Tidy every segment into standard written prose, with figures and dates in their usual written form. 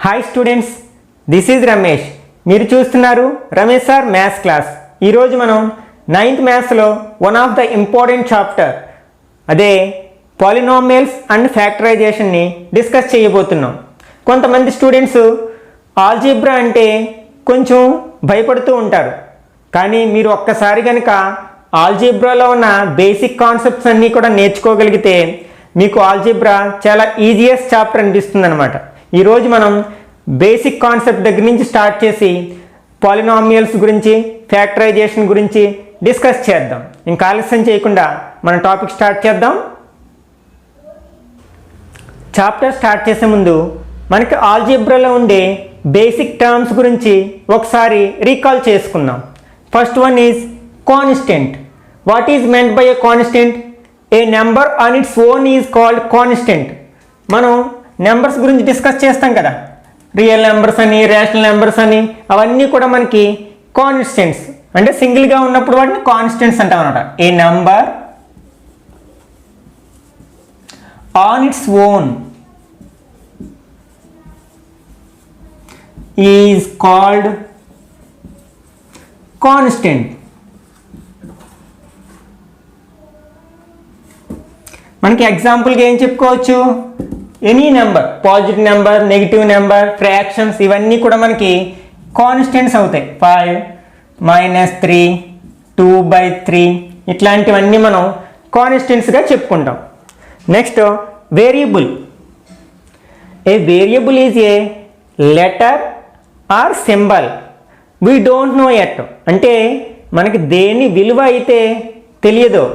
Hi students, this is Ramesh. మీరు చూస్తున్నారు Ramesh sir maths class. ఈరోజు మనం 9th మ్యాథ్స్లో one of the important chapter అదే పాలినామియల్స్ అండ్ ఫ్యాక్టరైజేషన్ని డిస్కస్ చేయబోతున్నాం. కొంతమంది స్టూడెంట్స్ ఆల్జీబ్రా అంటే కొంచెం భయపడుతూ ఉంటారు. కానీ మీరు ఒక్కసారి కనుక ఆల్జీబ్రాలో ఉన్న బేసిక్ కాన్సెప్ట్స్ అన్నీ కూడా నేర్చుకోగలిగితే మీకు ఆల్జీబ్రా చాలా ఈజియెస్ట్ చాప్టర్ అనిపిస్తుంది అనమాట. ఈరోజు మనం బేసిక్ కాన్సెప్ట్ దగ్గర నుంచి స్టార్ట్ చేసి పాలినామియల్స్ గురించి, ఫ్యాక్టరైజేషన్ గురించి డిస్కస్ చేద్దాం. ఇంకా ఆలస్యం చేయకుండా మన టాపిక్ స్టార్ట్ చేద్దాం. చాప్టర్ స్టార్ట్ చేసే ముందు మనకి ఆల్జీబ్రాలో ఉండే బేసిక్ టర్మ్స్ గురించి ఒకసారి రీకాల్ చేసుకుందాం. First one is constant. What is meant by a constant? A number on its own is called constant. మనం నెంబర్స్ గురించి డిస్కస్ చేస్తాం కదా, రియల్ నెంబర్స్ అని, రేషనల్ నెంబర్స్ అని, అవన్నీ కూడా మనకి కాన్స్టెంట్స్ అంటే సింగిల్గా ఉన్నప్పుడు వాటిని కాన్స్టెంట్స్ అంటాం అనమాట. A number on its own is called constant. మనకి ఎగ్జాంపుల్గా ఏం చెప్పుకోవచ్చు? Any number, positive number, negative number, fractions, ఇవన్నీ కూడా మనకి కాన్స్టెంట్స్ అవుతాయి. 5 - 3 2/3 ఇట్లాంటివన్నీ మనం కాన్స్టెంట్స్గా చెప్పుకుంటాం. Next variable. A variable is a letter or symbol we don't know yet. అంటే మనకి దేని విలువ అయితే తెలియదో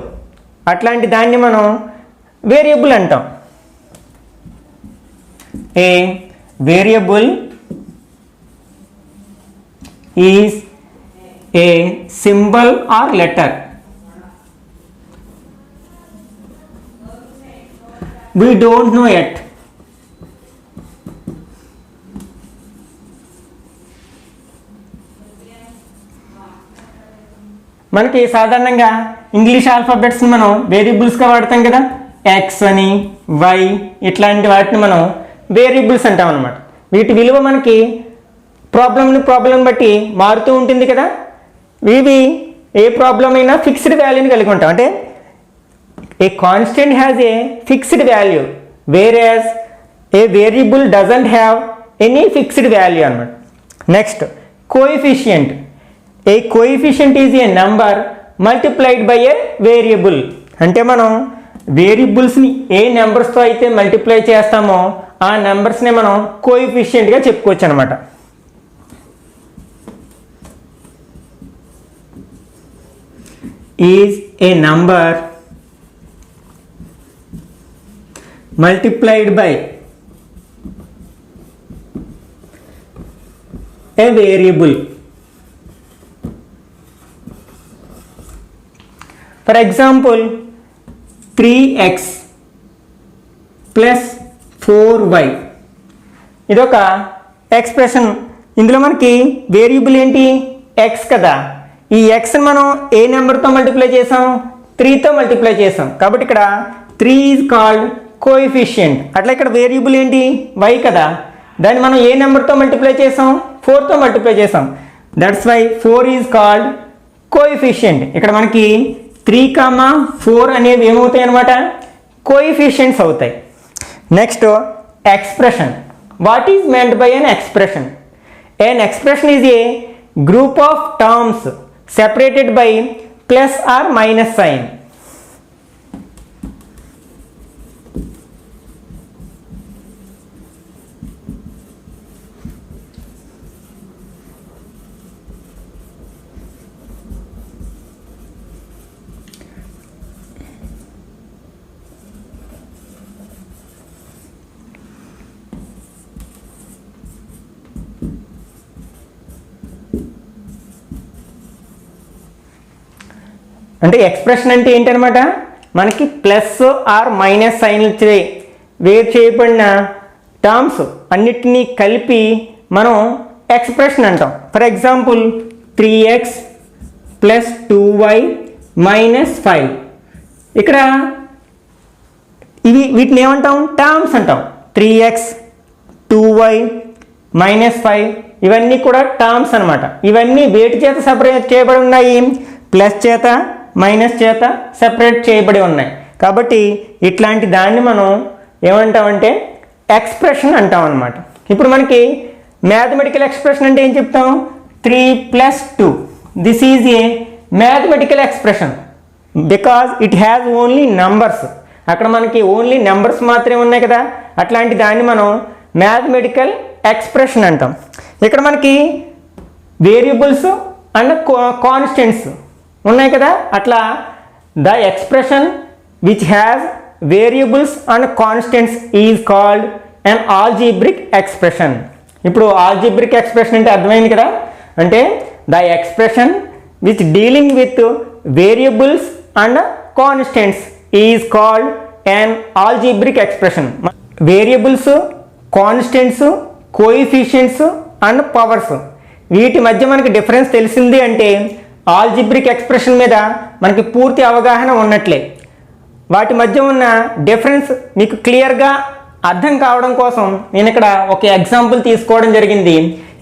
అట్లాంటి దాన్ని మనం వేరియబుల్ అంటాం. A variable is a symbol or letter we don't know yet. మనకి సాధారణంగా ఇంగ్లీష్ ఆల్ఫాబెట్స్ని మనం వేరియబుల్స్గా వాడతాం కదా, ఎక్స్ అని, వై, ఇట్లాంటి వాటిని మనం వేరియబుల్స్ అంటాం అనమాట. వీటి విలువ మనకి ప్రాబ్లం బట్టి మారుతూ ఉంటుంది కదా. ఇవి ఏ ప్రాబ్లం అయినా ఫిక్స్డ్ వాల్యూని కలిగి ఉంటాం. అంటే a constant has a fixed value whereas a variable doesn't have any fixed value అనమాట. Next coefficient. A coefficient is a number multiplied by a variable. అంటే మనం వేరియబుల్స్ని ఏ నెంబర్స్తో అయితే మల్టిప్లై చేస్తామో ఆ నెంబర్స్ని మనం కోఎఫిషియంట్గా చెప్పుకోవచ్చు అనమాట. Is a number multiplied by a variable. For example, 3x plus 4y ఇదొక ఎక్స్ప్రెషన్. ఇందులో మనకి వేరియబుల్ ఏంటి? ఎక్స్ కదా. ఈ ఎక్స్ని మనం ఏ నెంబర్తో మల్టిప్లై చేసాం? 3తో మల్టిప్లై చేసాం. కాబట్టి ఇక్కడ 3 ఈజ్ కాల్డ్ కోఎఫిషియంట్. అట్లా ఇక్కడ వేరియబుల్ ఏంటి? వై కదా. దాన్ని మనం ఏ నెంబర్తో మల్టిప్లై చేసాం? 4తో మల్టిప్లై చేసాం. That's why 4 is called coefficient. ఇక్కడ మనకి 3, 4 అనేవి ఏమవుతాయి అనమాట? కోఎఫిషియంట్స్ అవుతాయి. Next expression. What is meant by an expression? An expression is a group of terms separated by plus or minus sign. అంటే ఎక్స్ప్రెషన్ అంటే ఏంటనమాట? మనకి ప్లస్ ఆర్ మైనస్ సైన్ ఇచ్చే వేరు చేయబడిన టర్మ్స్ అన్నిటినీ కలిపి మనం ఎక్స్ప్రెషన్ అంటాం. For example 3x + 2y - 5. ఇక్కడ వీటిని ఏమంటాం? టర్మ్స్ అంటాం. 3x 2y -5 ఇవన్నీ కూడా టర్మ్స్ అనమాట. ఇవన్నీ వేటి చేత సెపరేట్ చేయబడి ఉన్నాయి? ప్లస్ చేత మైనస్ చేత సెపరేట్ చేయబడి ఉన్నాయి. కాబట్టి ఇట్లాంటి దాన్ని మనం ఏమంటామంటే ఎక్స్ప్రెషన్ అంటాం అనమాట. ఇప్పుడు మనకి మ్యాథమెటికల్ ఎక్స్ప్రెషన్ అంటే ఏం చెప్తాం? 3 + 2 this is a mathematical expression because it has only numbers. అక్కడ మనకి ఓన్లీ నెంబర్స్ మాత్రమే ఉన్నాయి కదా, అట్లాంటి దాన్ని మనం మ్యాథమెటికల్ ఎక్స్ప్రెషన్ అంటాం. ఇక్కడ మనకి వేరియబుల్స్ అండ్ కాన్స్టెంట్స్ ఉన్నాయి కదా, అట్లా the expression which has variables and constants is called an algebraic expression. ఇప్పుడు ఆల్జీబ్రిక్ ఎక్స్ప్రెషన్ అంటే అర్థమైంది కదా, అంటే the expression which dealing with variables and constants is called an algebraic expression. Variables, constants, coefficients and powers వీటి మధ్య మనకి difference తెలిసింది అంటే ఆల్జీబ్రిక్ ఎక్స్ప్రెషన్ మీద మనకి పూర్తి అవగాహన ఉన్నట్లే. వాటి మధ్య ఉన్న డిఫరెన్స్ మీకు క్లియర్గా అర్థం కావడం కోసం నేను ఇక్కడ ఒక ఎగ్జాంపుల్ తీసుకోవడం జరిగింది.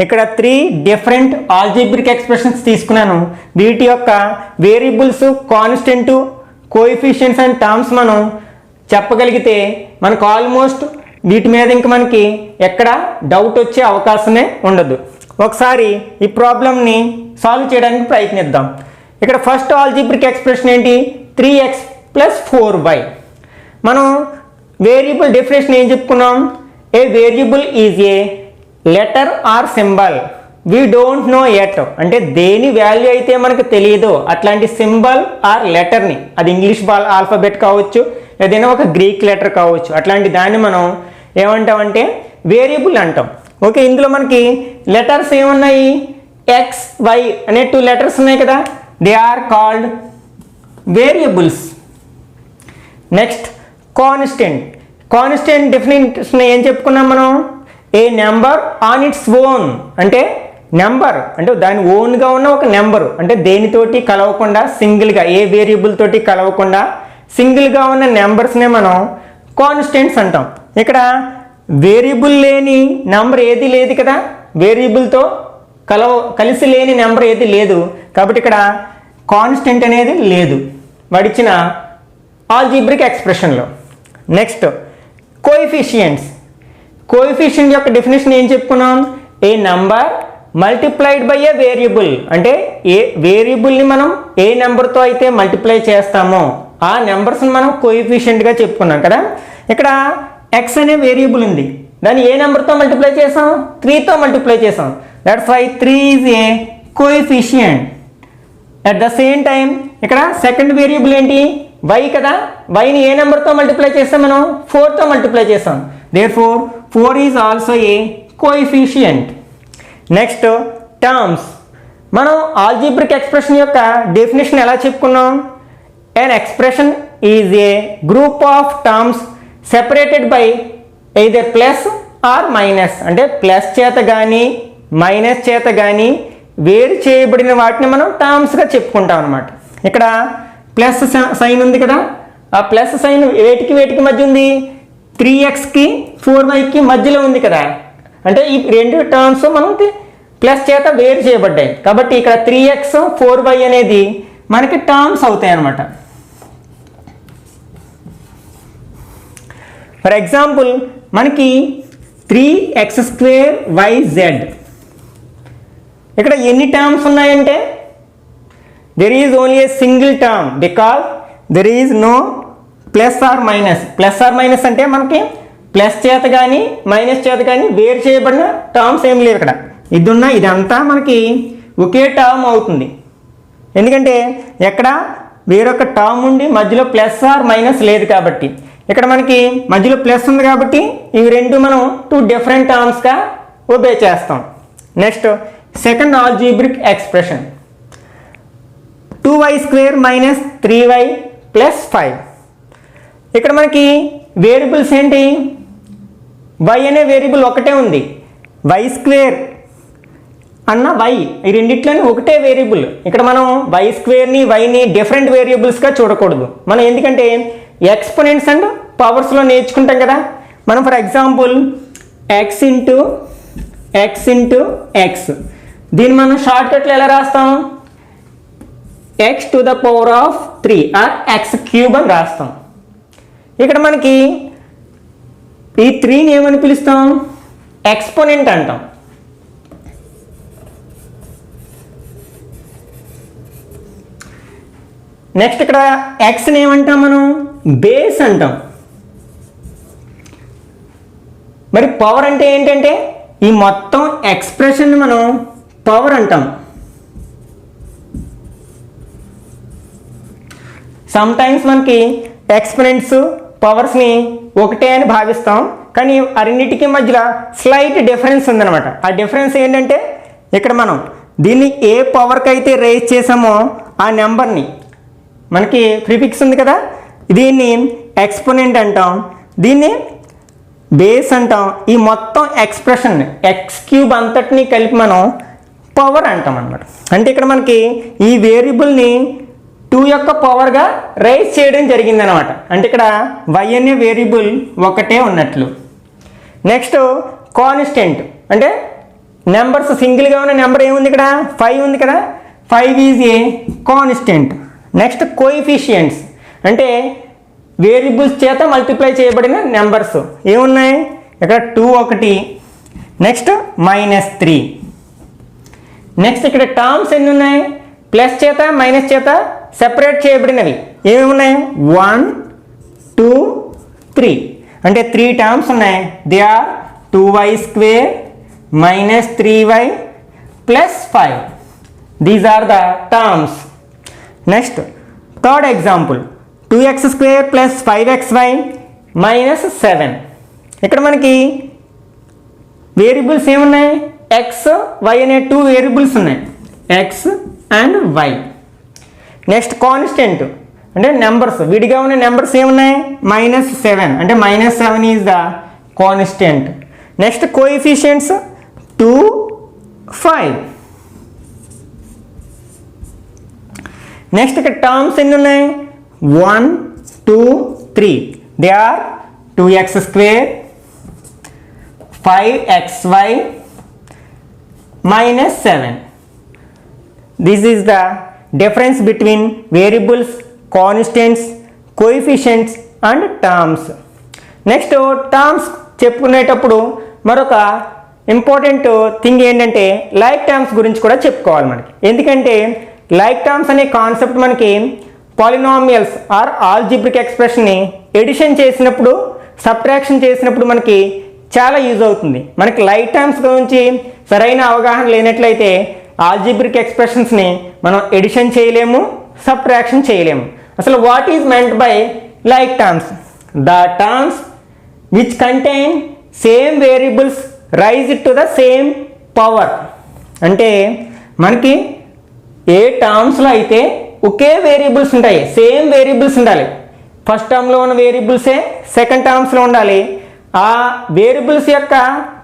ఇక్కడ 3 డిఫరెంట్ ఆల్జీబ్రిక్ ఎక్స్ప్రెషన్స్ తీసుకున్నాను. వీటి యొక్క variables, constant, coefficients and terms మనం చెప్పగలిగితే మనకు ఆల్మోస్ట్ వీటి మీద ఇంక మనకి ఎక్కడ డౌట్ వచ్చే అవకాశమే ఉండదు. ఒకసారి ఈ ప్రాబ్లమ్ని సాల్వ్ చేయడానికి ప్రయత్నిద్దాం. ఇక్కడ ఫస్ట్ ఆల్జీబ్రిక్ ఎక్స్ప్రెషన్ ఏంటి? 3x + 4y. మనం వేరియబుల్ డెఫినేషన్ ఏం చెప్పుకున్నాం? A variable is a letter or symbol we don't know yet. అంటే దేని వాల్యూ అయితే మనకు తెలియదో అట్లాంటి సింబల్ ఆర్ లెటర్ని, అది ఇంగ్లీష్ ఆల్ఫాబెట్ కావచ్చు, ఏదైనా ఒక గ్రీక్ లెటర్ కావచ్చు, అట్లాంటి దాన్ని మనం ఏమంటామంటే వేరియబుల్ అంటాం. ఓకే, ఇందులో మనకి లెటర్స్ ఏమున్నాయి? x, y అనే 2 లెటర్స్ ఉన్నాయి కదా, they are called variables. Next constant. Constant definition ఏం చెప్పుకున్నాం మనం? A number on its own. అంటే నెంబర్ అంటే దాని ఓన్గా ఉన్న ఒక నెంబరు, అంటే దేనితోటి కలవకుండా సింగిల్గా, ఏ వేరియబుల్ తోటి కలవకుండా సింగిల్గా ఉన్న నెంబర్స్నే మనం కాన్స్టెంట్స్ అంటాం. ఇక్కడ వేరియబుల్ లేని నెంబర్ ఏది లేదు కదా, వేరియబుల్తో కలిసి లేని నెంబర్ ఏది లేదు, కాబట్టి ఇక్కడ కాన్స్టెంట్ అనేది లేదు వాడిచ్చిన ఆల్జీబ్రిక్ ఎక్స్ప్రెషన్లో. Next coefficients. కోఎఫిషియెంట్ యొక్క డెఫినేషన్ ఏం చెప్పుకున్నాం? A number multiplied by a variable. అంటే ఏ వేరియబుల్ని మనం ఏ నెంబర్తో అయితే మల్టిప్లై చేస్తామో ఆ నెంబర్స్ని మనం కోఎఫిషియెంట్గా చెప్పుకున్నాం కదా. ఇక్కడ x అనే వేరియబుల్ ఉంది, దాన్ని ఏ నెంబర్తో మల్టిప్లై చేసాం? 3తో మల్టిప్లై చేసాం. That's why 3 is a coefficient. At the same time ఇక్కడ సెకండ్ వేరియబుల్ ఏంటి? y కదా, yని ఏ నెంబర్తో మల్టిప్లై చేస్తాం మనం? 4తో మల్టిప్లై చేస్తాం. Therefore 4 is also a coefficient. Next terms. మనం ఆల్జీబ్రిక్ ఎక్స్ప్రెషన్ యొక్క డెఫినేషన్ ఎలా చెప్పుకున్నాం? an expression is a group of terms separated by either plus or minus. అంటే ప్లస్ చేత కానీ మైనస్ చేత కానీ వేరు చేయబడిన వాటిని మనం టర్మ్స్గా చెప్పుకుంటాం అనమాట. ఇక్కడ ప్లస్ సైన్ ఉంది కదా, ఆ ప్లస్ సైన్ వేటికి మధ్య ఉంది? 3xకి 4yకి మధ్యలో ఉంది కదా, అంటే ఈ రెండు టర్మ్స్ మనం ప్లస్ చేత వేరు చేయబడ్డాయి. కాబట్టి ఇక్కడ 3x 4y అనేది మనకి టర్మ్స్ అవుతాయి అన్నమాట. ఫర్ ఎగ్జాంపుల్ మనకి 3x²yz. ఇక్కడ ఎన్ని టర్మ్స్ ఉన్నాయంటే there is only a single term because there is no plus or minus. Plus or minus అంటే మనకి ప్లస్ చేత కానీ మైనస్ చేత కానీ వేరు చేయబడిన టర్మ్స్ ఏం లేవు. ఇక్కడ ఇది ఉన్న ఇదంతా మనకి ఒకే టర్మ్ అవుతుంది, ఎందుకంటే ఎక్కడ వేరొక టర్మ్ ఉండి మధ్యలో ప్లస్ ఆర్ మైనస్ లేదు కాబట్టి. ఇక్కడ మనకి మధ్యలో ప్లస్ ఉంది కాబట్టి ఇవి రెండు మనం 2 డిఫరెంట్ టర్మ్స్గా ఒబే చేస్తాం. Next second algebraic expression 2y² - 3y + 5. ఇక్కడ మనకి వేరియబుల్స్ ఏంటి? y అనే వేరియబుల్ ఒకటే ఉంది, y² అన్న y ఈ రెండిట్లోని ఒకటే వేరియబుల్. ఇక్కడ మనం y²ని yని డిఫరెంట్ వేరియబుల్స్గా చూడకూడదు మనం, ఎందుకంటే ఎక్స్పోనెంట్స్ అండ్ పవర్స్లో నేర్చుకుంటాం కదా మనం. For example x × x into x. దీన్ని మనం షార్ట్కట్లో ఎలా రాస్తాం? X to the power of 3 or x cube అని రాస్తాం. ఇక్కడ మనకి ఈ 3ని ఏమని పిలుస్తాం? ఎక్స్పోనెంట్ అంటాం. నెక్స్ట్ ఇక్కడ ఎక్స్ని ఏమంటాం మనం? బేస్ అంటాం. మరి పవర్ అంటే ఏంటంటే ఈ మొత్తం ఎక్స్ప్రెషన్ మనం పవర్ అంటాం. సమ్ టైమ్స్ మనకి ఎక్స్పోనెంట్స్ పవర్స్ని ఒకటే అని భావిస్తాం, కానీ ఆ రెండింటికి మధ్యలో స్లైట్ డిఫరెన్స్ ఉందన్నమాట. ఆ డిఫరెన్స్ ఏంటంటే ఇక్కడ మనం దీన్ని ఏ పవర్కి అయితే రేజ్ చేసామో ఆ నెంబర్ని, మనకి ప్రిఫిక్స్ ఉంది కదా, దీన్ని ఎక్స్పోనెంట్ అంటాం, దీన్ని బేస్ అంటాం. ఈ మొత్తం ఎక్స్ప్రెషన్ ఎక్స్ క్యూబ్ అంతటినీ కలిపి మనం పవర్ అంటాం అన్నమాట. అంటే ఇక్కడ మనకి ఈ వేరియబుల్ని 2 యొక్క పవర్గా రైజ్ చేయడం జరిగింది అనమాట. అంటే ఇక్కడ y అనే వేరియబుల్ ఒకటే ఉన్నట్లు. నెక్స్ట్ కాన్స్టెంట్ అంటే నెంబర్స్, సింగిల్గా ఉన్న నెంబర్ ఏముంది ఇక్కడ? 5 ఉంది కదా. 5 is a constant. Next coefficients అంటే వేరియబుల్స్ చేత మల్టిప్లై చేయబడిన నెంబర్స్ ఏమున్నాయి ఇక్కడ? 2 ఒకటి, నెక్స్ట్ -3. నెక్స్ట్ ఇక్కడ టర్మ్స్ ఎన్ని ఉన్నాయి? ప్లస్ చేత మైనస్ చేత సెపరేట్ చేయబడినవి ఏమి ఉన్నాయి? 1 2 3 అంటే 3 టర్మ్స్ ఉన్నాయి. They are 2y² - 3y + 5. These are the terms. Next third example 2x² + 5xy - 7. ఇక్కడ మనకి వేరియబుల్స్ ఏమున్నాయి? ఎక్స్ వై అనే 2 వేరియబుల్స్ ఉన్నాయి, x and y. Next constant అంటే నెంబర్స్, విడిగా ఉన్న నెంబర్స్ ఏమున్నాయి? -7 అంటే -7 is the constant. Next coefficients 2 5. Next ఇక్కడ టర్మ్స్ ఎన్ని ఉన్నాయి? 1 2 3. They are 2x² 5xy -7. This is the difference between variables, constants, coefficients and terms. Next terms చెప్పుకునేటప్పుడు మరొక ఇంపార్టెంట్ థింగ్ ఏంటంటే లైక్ టర్మ్స్ గురించి కూడా చెప్పుకోవాలి మనకి. ఎందుకంటే లైక్ టర్మ్స్ అనే కాన్సెప్ట్ మనకి పాలినామియల్స్ ఆర్ ఆల్జిబ్రిక్ ఎక్స్ప్రెషన్ని ఎడిషన్ చేసినప్పుడు, సబ్ట్రాక్షన్ చేసినప్పుడు మనకి చాలా యూజ్ అవుతుంది. మనకి లైక్ టర్మ్స్ గురించి సరైన అవగాహన లేనట్లయితే ఆల్జిబ్రిక్ ఎక్స్ప్రెషన్స్ని మనం ఎడిషన్ చేయలేము, సబ్ట్రాక్షన్ చేయలేము. అసలు what is meant by like terms? The terms which contain same variables raise to the same power. అంటే మనకి ఏ టర్మ్స్లో అయితే ఒకే వేరియబుల్స్ ఉంటాయి, సేమ్ వేరియబుల్స్ ఉండాలి. ఫస్ట్ టర్మ్లో ఉన్న వేరియబుల్సే సెకండ్ టర్మ్స్లో ఉండాలి. ఆ వేరియబుల్స్ యొక్క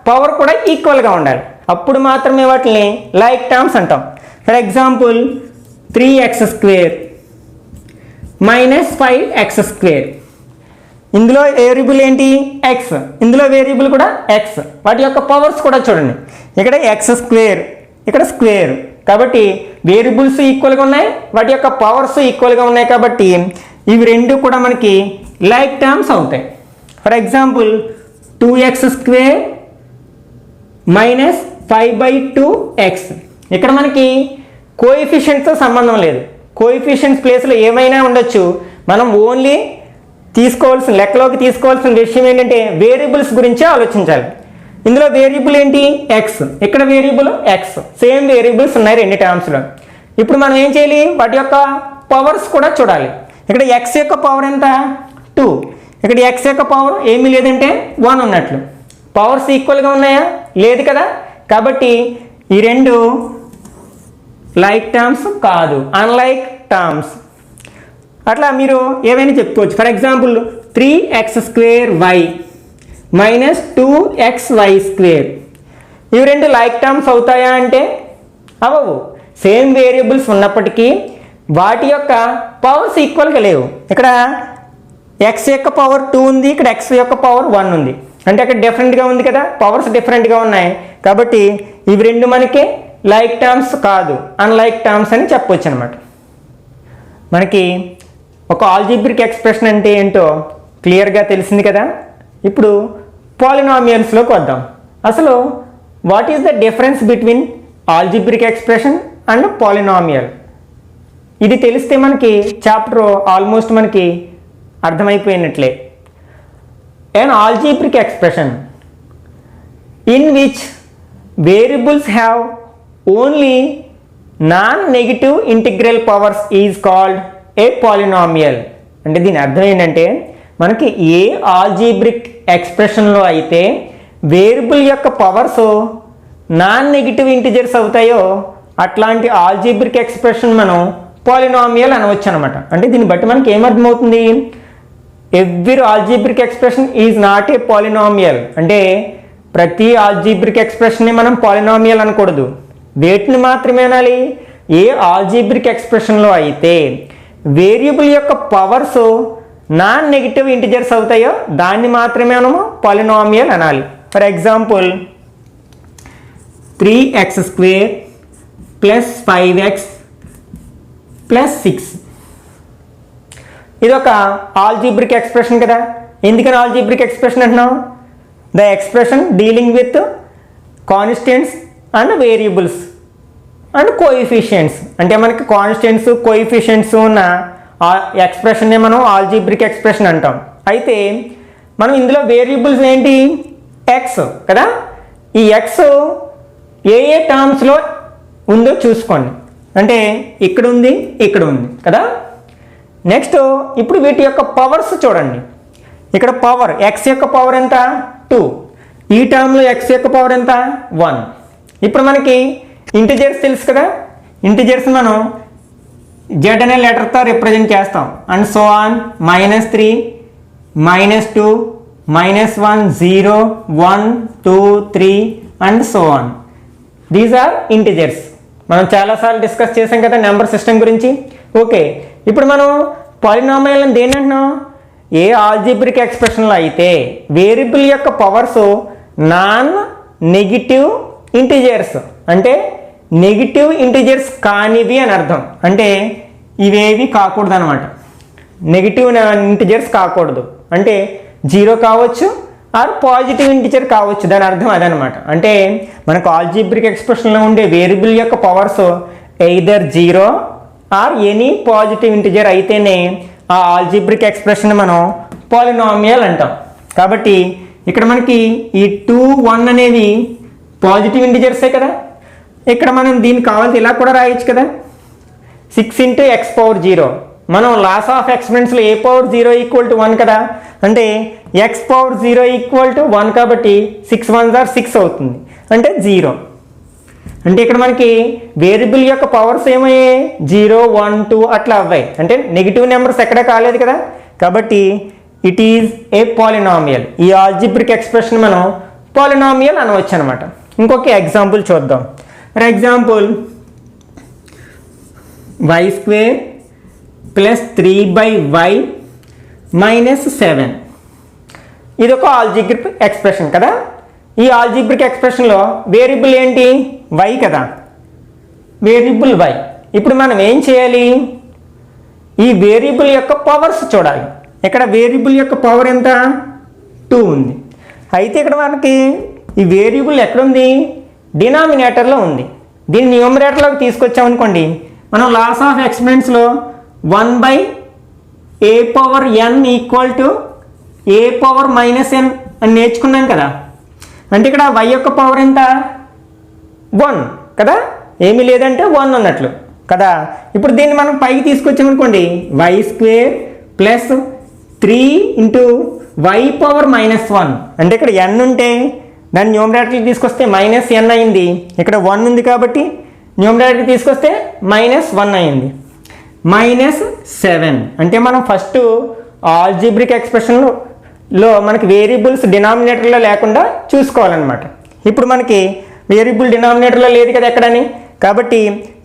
పవర్ కూడా ఈక్వల్గా ఉండాలి. అప్పుడు మాత్రమే వాటిని లైక్ టర్మ్స్ అంటాం. For example 3x² - 5x². ఇందులో వేరియబుల్ ఏంటి? ఎక్స్. ఇందులో వేరియబుల్ కూడా ఎక్స్. వాటి యొక్క పవర్స్ కూడా చూడండి. ఇక్కడ x², ఇక్కడ స్క్వేర్. కాబట్టి వేరియబుల్స్ ఈక్వల్గా ఉన్నాయి, వాటి యొక్క పవర్స్ ఈక్వల్గా ఉన్నాయి. కాబట్టి ఇవి రెండు కూడా మనకి లైక్ టర్మ్స్ అవుతాయి. For example 2x² - 5/2x. ఇక్కడ మనకి కోఎఫిషియంట్స్తో సంబంధం లేదు. కోఎఫిషియంట్స్ ప్లేస్లో ఏమైనా ఉండొచ్చు. మనం ఓన్లీ లెక్కలోకి తీసుకోవాల్సిన విషయం ఏంటంటే వేరియబుల్స్ గురించే ఆలోచించాలి. ఇందులో వేరియబుల్ ఏంటి? ఎక్స్. ఇక్కడ వేరియబుల్ ఎక్స్. సేమ్ వేరియబుల్స్ ఉన్నాయి రెండు టర్మ్స్లో. ఇప్పుడు మనం ఏం చేయాలి? వాటి యొక్క పవర్స్ కూడా చూడాలి. ఇక్కడ ఎక్స్ యొక్క పవర్ ఎంత? 2. ఇక్కడ ఎక్స్ యొక్క పవర్ ఏమీ లేదంటే 1 ఉన్నట్లు. పవర్స్ ఈక్వల్గా ఉన్నాయా? లేదు కదా. కాబట్టి ఈ రెండు లైక్ టర్మ్స్ కాదు, అన్లైక్ టర్మ్స్. అట్లా మీరు ఏమైనా చెప్పుకోవచ్చు. For example 3x² - 2xy². ఇవి రెండు లైక్ టర్మ్స్ అవుతాయా అంటే అవ్వవు. సేమ్ వేరియబుల్స్ ఉన్నప్పటికీ వాటి యొక్క పవర్స్ ఈక్వల్గా లేవు. ఇక్కడ x యొక్క పవర్ 2 ఉంది, ఇక్కడ x యొక్క పవర్ 1 ఉంది. అంటే అక్కడ డిఫరెంట్గా ఉంది కదా, పవర్స్ డిఫరెంట్గా ఉన్నాయి కాబట్టి ఇవి రెండు మనకి లైక్ టర్మ్స్ కాదు, అన్లైక్ టర్మ్స్ అని చెప్పవచ్చు అనమాట. మనకి ఒక ఆల్జీబ్రిక్ ఎక్స్ప్రెషన్ అంటే ఏంటో క్లియర్గా తెలిసింది కదా. ఇప్పుడు పాలినామియల్స్లోకి వద్దాం. అసలు what is the difference between algebraic expression and polynomial? ఇది తెలిస్తే మనకి చాప్టర్ ఆల్మోస్ట్ మనకి అర్థమైపోయినట్లే. an algebraic expression in which variables have only non-negative integral powers is called a polynomial. అంటే దీని అర్థం ఏంటంటే మనకి ఏ ఆల్జీబ్రిక్ ఎక్స్ప్రెషన్లో అయితే వేరియబుల్ యొక్క పవర్స్ నాన్ నెగిటివ్ ఇంటిజర్స్ అవుతాయో అట్లాంటి ఆల్జీబ్రిక్ ఎక్స్ప్రెషన్ మనం పాలినామియల్ అనవచ్చు అనమాట. అంటే దీన్ని బట్టి మనకి ఏమర్థమవుతుంది, every algebraic expression is not a polynomial. అంటే ప్రతి ఆల్జీబ్రిక్ ఎక్స్ప్రెషన్ని మనం పాలినామియల్ అనకూడదు, వేటిని మాత్రమే అనాలి, ఏ ఆల్జీబ్రిక్ ఎక్స్ప్రెషన్లో అయితే వేరియబుల్ యొక్క పవర్స్ నాన్ నెగిటివ్ ఇంటిజర్స్ అవుతాయో దాన్ని మాత్రమే మనము పాలినామియల్ అనాలి. ఫర్ ఎగ్జాంపుల్ 3x² + 5x + 6 ఇది ఒక ఆల్జీబ్రిక్ ఎక్స్ప్రెషన్ కదా. ఎందుకని ఆల్జీబ్రిక్ ఎక్స్ప్రెషన్ అంటున్నాం? The expression dealing with constants and variables and coefficients. అంటే మనకి కాన్స్టెంట్స్ కోఎఫిషియెంట్స్ ఉన్న ఎక్స్ప్రెషన్నే మనం ఆల్జీబ్రిక్ ఎక్స్ప్రెషన్ అంటాం. అయితే మనం ఇందులో వేరియబుల్స్ ఏంటి, ఎక్స్ కదా. ఈ ఎక్స్ ఏ ఏ టర్మ్స్లో ఉందో చూసుకోండి. అంటే ఇక్కడ ఉంది, ఇక్కడ ఉంది కదా. నెక్స్ట్ ఇప్పుడు వీటి యొక్క పవర్స్ చూడండి. ఇక్కడ పవర్ ఎక్స్ యొక్క పవర్ ఎంత, 2. ఈ టర్మ్లో ఎక్స్ యొక్క పవర్ ఎంత, 1. ఇప్పుడు మనకి ఇంటిజర్స్ తెలుసు కదా, ఇంటిజర్స్ మనం జెడ్ అనే లెటర్తో రిప్రజెంట్ చేస్తాం. And so on -3 -2 -1 0 1 2 3 and so on. These are integers. మనం చాలాసార్లు డిస్కస్ చేసాం కదా నెంబర్ సిస్టమ్ గురించి. ఓకే, ఇప్పుడు మనం పాలినామియల్ అని దేని అంటున్నాం, ఏ ఆల్జీబ్రిక్ ఎక్స్ప్రెషన్లో అయితే వేరియబుల్ యొక్క పవర్స్ నాన్ నెగిటివ్ ఇంటిజర్స్, అంటే నెగిటివ్ ఇంటిజర్స్ కానివి అని అర్థం. అంటే ఇవేవి కాకూడదు అనమాట, నెగిటివ్ ఇంటిజర్స్ కాకూడదు. అంటే 0 కావచ్చు ఆర్ పాజిటివ్ ఇంటిజర్ కావచ్చు, దాని అర్థం అదనమాట. అంటే మనకు ఆల్జీబ్రిక్ ఎక్స్ప్రెషన్లో ఉండే వేరియబుల్ యొక్క powers either 0 or any positive integer అయితేనే ఆ ఆల్జీబ్రిక్ ఎక్స్ప్రెషన్ మనం పాలినామియల్ అంటాం. కాబట్టి ఇక్కడ మనకి ఈ 2 1 అనేవి పాజిటివ్ ఇంటిజర్సే కదా. ఇక్కడ మనం దీనికి కావాల్సి ఇలా కూడా రాయొచ్చు కదా, 6 × x⁴. మనం లాస్ ఆఫ్ ఎక్స్పెరిమెంట్స్లో a⁴ = 1 కదా. అంటే x⁴ = 1 కాబట్టి 6 1s are 6 అవుతుంది, అంటే 0. అంటే ఇక్కడ మనకి వేరియబుల్ యొక్క పవర్స్ ఏమయ్యాయి, 0 1 2 అట్లా అవ్వాయి. అంటే నెగిటివ్ నెంబర్స్ ఎక్కడ కాలేదు కదా. కాబట్టి ఇట్ ఈజ్ ఏ పాలినామియల్. ఈ ఆల్జీబ్రిక్ ఎక్స్ప్రెషన్ మనం పాలినామియల్ అనవచ్చు అనమాట. ఇంకొక ఎగ్జాంపుల్ చూద్దాం. For example y² + 3/y - 7. ఇది ఒక ఆల్జీబ్రిక్ ఎక్స్ప్రెషన్ కదా. ఈ ఆల్జీబ్రిక్ ఎక్స్ప్రెషన్లో వేరియబుల్ ఏంటి, y కదా, వేరియబుల్ y. ఇప్పుడు మనం ఏం చేయాలి, ఈ వేరియబుల్ యొక్క పవర్స్ చూడాలి. ఇక్కడ వేరియబుల్ యొక్క పవర్ ఎంత, 2 ఉంది. అయితే ఇక్కడ మనకి ఈ వేరియబుల్ ఎక్కడుంది, డినామినేటర్లో ఉంది. దీన్ని న్యూమరేటర్లోకి తీసుకొచ్చామనుకోండి, మనం లాస్ ఆఫ్ ఎక్స్పెరిమెంట్స్లో 1/a⁴n = a⁻n అని నేర్చుకున్నాం కదా. అంటే ఇక్కడ y యొక్క పవర్ ఎంత, 1 కదా, ఏమీ లేదంటే 1 అన్నట్లు కదా. ఇప్పుడు దీన్ని మనం పైకి తీసుకొచ్చామనుకోండి, y² + 3 × y⁻−1. అంటే ఇక్కడ n ఉంటే దాన్ని న్యూమరేటర్కి తీసుకొస్తే -n అయింది. ఇక్కడ 1 ఉంది కాబట్టి న్యూమరేటర్కి తీసుకొస్తే -1 అయింది, -7. అంటే మనం ఫస్ట్ ఆల్జీబ్రిక్ ఎక్స్ప్రెషన్లో మనకి వేరియబుల్స్ డినామినేటర్లో లేకుండా చూసుకోవాలన్నమాట. ఇప్పుడు మనకి వేరియబుల్ డినామినేటర్లో లేదు కదా ఎక్కడని, కాబట్టి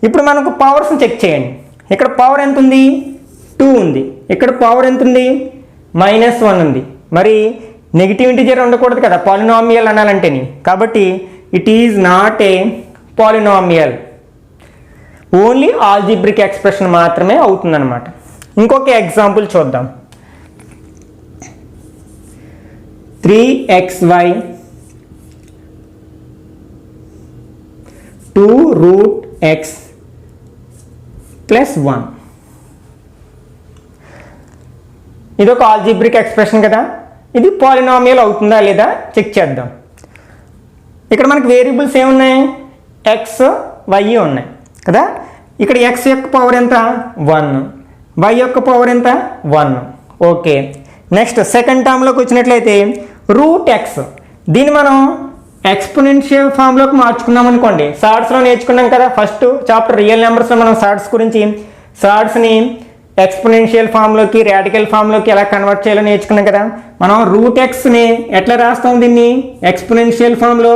ఇప్పుడు మనకు పవర్స్ని చెక్ చేయండి. ఇక్కడ పవర్ ఎంత ఉంది, 2 ఉంది. ఇక్కడ పవర్ ఎంత ఉంది, -1 ఉంది. మరి నెగిటివ్ ఇంటిజర్ ఉండకూడదు కదా పాలినామియల్ అనాలంటేని. కాబట్టి it is not a polynomial, only algebraic expression మాత్రమే అవుతుందన్నమాట. ఇంకొక ఎగ్జాంపుల్ చూద్దాం. 3xy 2√x + 1. ఇది ఒక ఆల్జీబ్రిక్ ఎక్స్ప్రెషన్ కదా, ఇది పాలినామియల్ అవుతుందా లేదా చెక్ చేద్దాం. ఇక్కడ మనకి వేరియబుల్స్ ఏమున్నాయి, ఎక్స్ వై ఉన్నాయి కదా. ఇక్కడ ఎక్స్ యొక్క పవర్ ఎంత 1, వై యొక్క పవర్ ఎంత 1. ఓకే, నెక్స్ట్ సెకండ్ టర్మ్లోకి వచ్చినట్లయితే √x, దీన్ని మనం ఎక్స్పోనెన్షియల్ ఫామ్లోకి మార్చుకున్నాం అనుకోండి. సార్ట్స్లో నేర్చుకున్నాం కదా ఫస్ట్ చాప్టర్ రియల్ నెంబర్స్లో మనం సార్ట్స్ గురించి, సార్ట్స్ని ఎక్స్పోనెన్షియల్ ఫామ్లోకి రాడికల్ ఫామ్లోకి ఎలా కన్వర్ట్ చేయాలో నేర్చుకున్నాం కదా. మనం √xని ఎట్లా రాస్తాం, దీన్ని ఎక్స్పోనెన్షియల్ ఫామ్లో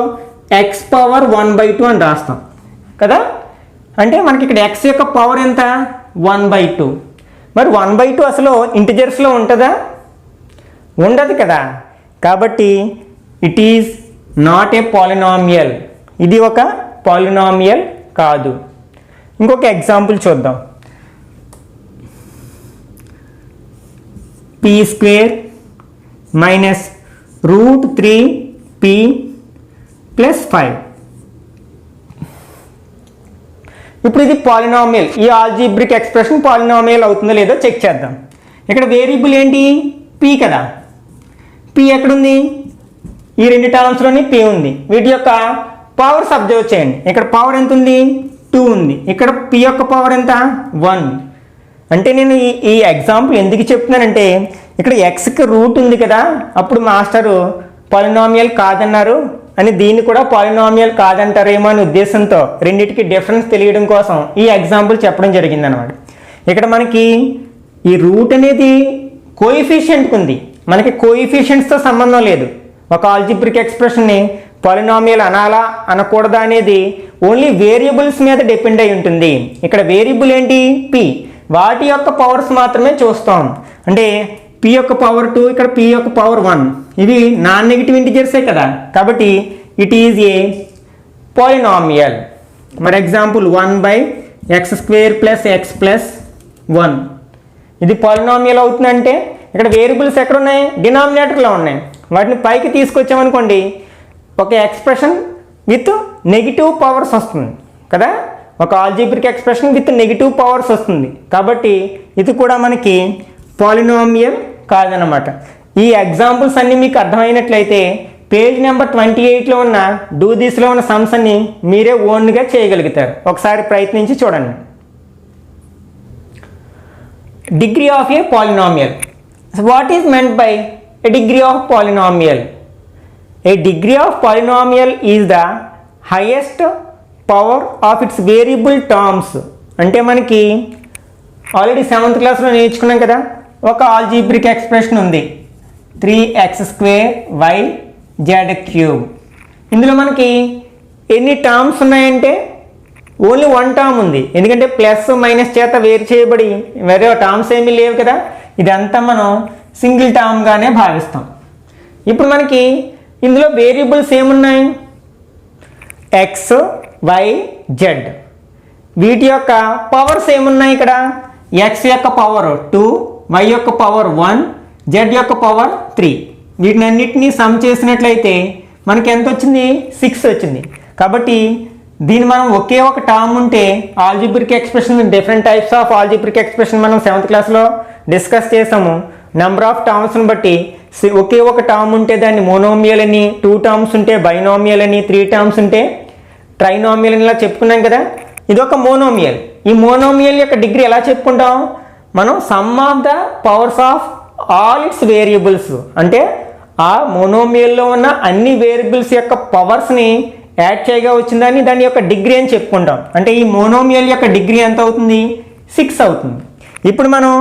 x⁻1/2 అని రాస్తాం కదా. అంటే మనకి ఇక్కడ x యొక్క పవర్ ఎంత 1/2. మరి 1/2 అసలు ఇంటిజర్స్లో ఉంటుందా, ఉండదు కదా. కాబట్టి it is not a polynomial, ఇది ఒక పాలినామియల్ కాదు. ఇంకొక ఎగ్జాంపుల్ చూద్దాం. p² - √3p + 5. ఇప్పుడు ఇది పాలినామియల్, ఈ ఆల్జీబ్రిక్ ఎక్స్ప్రెషన్ పాలినామియల్ అవుతుందో లేదో చెక్ చేద్దాం. ఇక్కడ వేరియబుల్ ఏంటి, p కదా. p ఎక్కడుంది, ఈ రెండు టర్మ్స్లోని p ఉంది. వీటి యొక్క పవర్స్ అబ్జర్వ్ చేయండి. ఇక్కడ పవర్ ఎంత ఉంది 2 ఉంది, ఇక్కడ p యొక్క పవర్ ఎంత 1. అంటే నేను ఈ ఎగ్జాంపుల్ ఎందుకు చెప్తున్నానంటే ఇక్కడ ఎక్స్కి రూట్ ఉంది కదా, అప్పుడు మాస్టరు పాలినామియల్ కాదన్నారు అని దీన్ని కూడా పాలినామియల్ కాదంటారేమో అనే ఉద్దేశంతో రెండింటికి డిఫరెన్స్ తెలియడం కోసం ఈ ఎగ్జాంపుల్ చెప్పడం జరిగిందనమాట. ఇక్కడ మనకి ఈ రూట్ అనేది కోఎఫిషియెంట్కి ఉంది, మనకి కోఎఫిషియెంట్స్తో సంబంధం లేదు. ఒక ఆల్జీబ్రిక్ ఎక్స్ప్రెషన్ని పాలినామియల్ అనాలా అనకూడదా అనేది ఓన్లీ వేరియబుల్స్ మీద డిపెండ్ అయి ఉంటుంది. ఇక్కడ వేరియబుల్ ఏంటి p, వాటి యొక్క పవర్స్ మాత్రమే చూస్తాం. అంటే p యొక్క పవర్ 2, ఇక్కడ p యొక్క పవర్ 1, ఇవి నాన్ నెగిటివ్ ఇంటిజర్సే కదా. కాబట్టి ఇట్ ఈజ్ ఏ పాలినామియల్. మరి ఎగ్జాంపుల్ 1/x² + x + 1, ఇది పాలినామియల్ అవుతుందంటే ఇక్కడ వేరియబుల్స్ ఎక్కడ ఉన్నాయి, డినామినేటర్లో ఉన్నాయి. వాటిని పైకి తీసుకొచ్చామనుకోండి ఒక ఎక్స్ప్రెషన్ విత్ నెగిటివ్ పవర్స్ వస్తుంది కదా, ఒక algebraic expression with negative powers వస్తుంది. కాబట్టి ఇది కూడా మనకి పాలినామియల్ కాదనమాట. ఈ ఎగ్జాంపుల్స్ అన్నీ మీకు అర్థమైనట్లయితే పేజ్ నెంబర్ 28లో ఉన్న డూ దిస్లో ఉన్న సమ్స్ అన్ని మీరే ఓన్గా చేయగలుగుతారు. ఒకసారి ప్రయత్నించి చూడండి. Degree of a polynomial. What is meant by A degree of polynomial? A degree of polynomial is the highest power of it's variable terms. అంటే మనకి ఆల్రెడీ 7th క్లాస్లో నేర్చుకున్నాం కదా, ఒక ఆల్జీబ్రిక్ ఎక్స్ప్రెషన్ ఉంది 3x²y(z³). ఇందులో మనకి ఎన్ని టర్మ్స్ ఉన్నాయంటే ఓన్లీ 1 టర్మ్ ఉంది, ఎందుకంటే ప్లస్ మైనస్ చేత వేరు చేయబడి వేరే టర్మ్స్ ఏమీ లేవు కదా. ఇదంతా మనం సింగిల్ టర్మ్గానే భావిస్తాం. ఇప్పుడు మనకి ఇందులో వేరియబుల్స్ ఏమున్నాయి, x, y, z. వీటి యొక్క పవర్స్ ఏమున్నాయి, ఇక్కడ x యొక్క పవర్ 2, y యొక్క పవర్ 1, z యొక్క పవర్ 3. వీటిని అన్నిటినీ సమ్ చేసినట్లయితే మనకి ఎంత వచ్చింది, 6 వచ్చింది. కాబట్టి దీన్ని మనం ఒకే ఒక టర్మ్ ఉంటే algebraic expression, different types of algebraic expression మనం 7th క్లాస్లో డిస్కస్ చేసాము. నెంబర్ ఆఫ్ టర్మ్స్ని బట్టి ఒకే ఒక టర్మ్ ఉంటే దాన్ని మోనోమియల్ అని, 2 టర్మ్స్ ఉంటే బైనోమియల్ అని, 3 టర్మ్స్ ఉంటే ట్రైనోమియల్ అని ఇలా చెప్పుకున్నాం కదా. ఇది ఒక మోనోమియల్. ఈ మోనోమియల్ యొక్క డిగ్రీ ఎలా చెప్పుకుంటాం మనం, some of the powers of all it's variables. అంటే ఆ మోనోమియల్లో ఉన్న అన్ని వేరియబుల్స్ యొక్క పవర్స్ని యాడ్ చేయగా వచ్చిందని దాని యొక్క డిగ్రీ అని చెప్పుకుంటాం. అంటే ఈ మోనోమియల్ యొక్క డిగ్రీ ఎంత అవుతుంది, 6 అవుతుంది. ఇప్పుడు మనం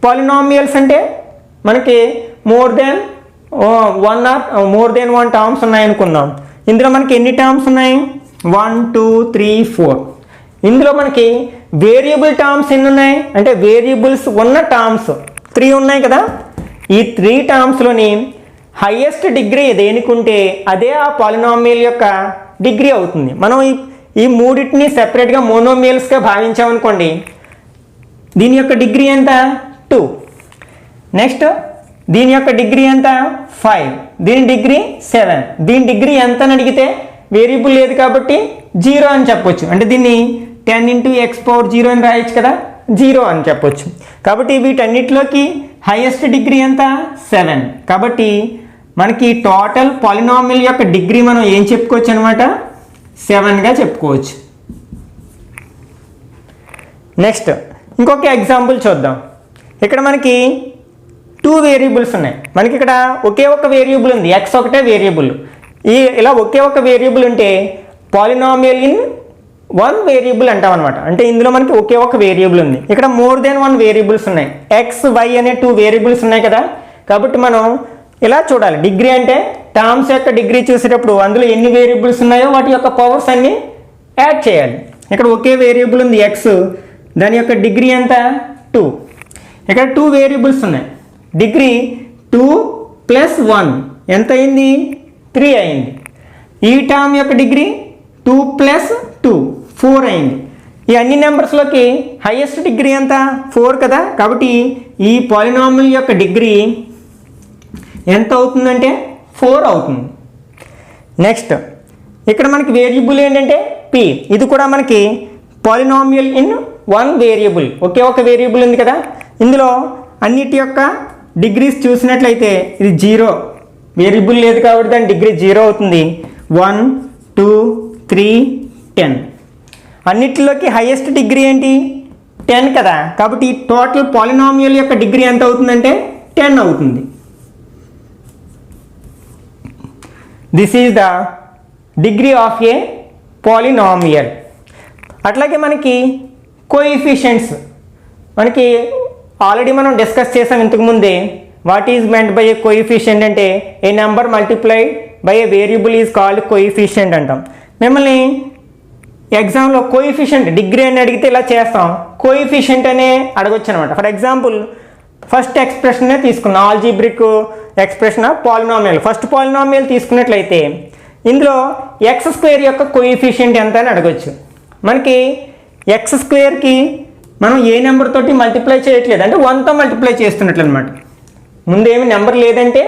పాలినామియల్స్ అంటే మనకి మోర్ దెన్ 1 టర్మ్స్ ఉన్నాయనుకుందాం. ఇందులో మనకి ఎన్ని టర్మ్స్ ఉన్నాయి, 1 2 3 4. ఇందులో మనకి వేరియబుల్ టర్మ్స్ ఎన్ని ఉన్నాయి అంటే వేరియబుల్స్ ఉన్న టర్మ్స్ 3 ఉన్నాయి కదా. ఈ 3 టర్మ్స్లోని హైయెస్ట్ డిగ్రీ దేనికి ఉంటే అదే ఆ పాలినామియల్ యొక్క డిగ్రీ అవుతుంది. మనం ఈ మూడింటిని సెపరేట్గా మోనోమియల్స్గా భావించామనుకోండి, దీని యొక్క డిగ్రీ ఎంత 2. నెక్స్ట్ దీని యొక్క డిగ్రీ ఎంత 5, దీని డిగ్రీ 7, దీని డిగ్రీ ఎంత అని అడిగితే వేరియబుల్ లేదు కాబట్టి 0 అని చెప్పొచ్చు. అంటే దీన్ని 10 × x⁴0 అని రాయొచ్చు కదా, 0 అని చెప్పొచ్చు. కాబట్టి వీటన్నిటిలోకి హైయెస్ట్ డిగ్రీ ఎంత 7. కాబట్టి మనకి టోటల్ పాలినామియల్ యొక్క డిగ్రీ మనం ఏం చెప్పుకోవచ్చు అనమాట, 7గా చెప్పుకోవచ్చు. నెక్స్ట్ ఇంకొక ఎగ్జాంపుల్ చూద్దాం. ఇక్కడ మనకి 2 వేరియబుల్స్ ఉన్నాయి. మనకి ఇక్కడ ఒకే ఒక వేరియబుల్ ఉంది, x ఒకటే వేరియబుల్. ఇలా ఒకే ఒక వేరియబుల్ ఉంటే పాలినామియల్ ఇన్ 1 వేరియబుల్ అంటాం అనమాట. అంటే ఇందులో మనకి ఒకే ఒక వేరియబుల్ ఉంది. ఇక్కడ మోర్ దెన్ 1 వేరియబుల్స్ ఉన్నాయి, x y అనే 2 వేరియబుల్స్ ఉన్నాయి కదా. కాబట్టి మనం ఇలా చూడాలి, డిగ్రీ అంటే టర్మ్స్ యొక్క డిగ్రీ చూసేటప్పుడు అందులో ఎన్ని వేరియబుల్స్ ఉన్నాయో వాటి యొక్క పవర్స్ అన్ని యాడ్ చేయాలి. ఇక్కడ ఒకే వేరియబుల్ ఉంది x, దాని యొక్క డిగ్రీ ఎంత 2. ఇక్కడ 2 వేరియబుల్స్ ఉన్నాయి, డిగ్రీ 2 + 1 ఎంత అయింది 3 అయింది. ఈ టర్మ్ యొక్క డిగ్రీ 2 + 2 4 అయింది. ఈ అన్ని నెంబర్స్లోకి హైయెస్ట్ డిగ్రీ ఎంత 4 కదా. కాబట్టి ఈ పాలినామియల్ యొక్క డిగ్రీ ఎంత అవుతుందంటే 4 అవుతుంది. నెక్స్ట్ ఇక్కడ మనకి వేరియబుల్ ఏంటంటే p. ఇది కూడా మనకి పాలినామియల్ ఇన్ 1 వేరియబుల్, ఒకే ఒక వేరియబుల్ ఉంది కదా. ఇందులో అన్నిటి యొక్క డిగ్రీస్ చూసినట్లయితే ఇది 0, వేరియబుల్ లేదు కాబట్టి దాని డిగ్రీ 0 అవుతుంది. 1 2 3 10. అన్నిటిలోకి హైయెస్ట్ డిగ్రీ ఏంటి 10 కదా. కాబట్టి టోటల్ పాలినామియల్ యొక్క డిగ్రీ ఎంత అవుతుందంటే 10 అవుతుంది. This is the degree of a polynomial. అట్లాగే మనకి కోఎఫిషియెంట్స్ మనకి ఆల్రెడీ మనం డిస్కస్ చేసాం ఇంతకుముందే. What is meant by a coefficient అంటే a number multiplied by a variable is called coefficient అంటాం. మిమ్మల్ని ఎగ్జామ్లో కోఎఫిషియెంట్ డిగ్రీ అని అడిగితే ఇలా చేస్తాం, కోఎఫిషియెంట్ అనే అడగొచ్చు అనమాట. ఫర్ ఎగ్జాంపుల్ ఫస్ట్ ఎక్స్ప్రెషన్నే తీసుకున్నాం, algebraic expression of polynomial. First polynomial తీసుకున్నట్లయితే ఇందులో x² యొక్క కోఎఫిషియెంట్ ఎంత అని అడగొచ్చు. మనకి x²కి మనం ఏ నెంబర్ తోటి మల్టిప్లై చేయట్లేదు, అంటే 1తో మల్టిప్లై చేస్తున్నట్లు అనమాట. ముందేమి నెంబర్ లేదంటే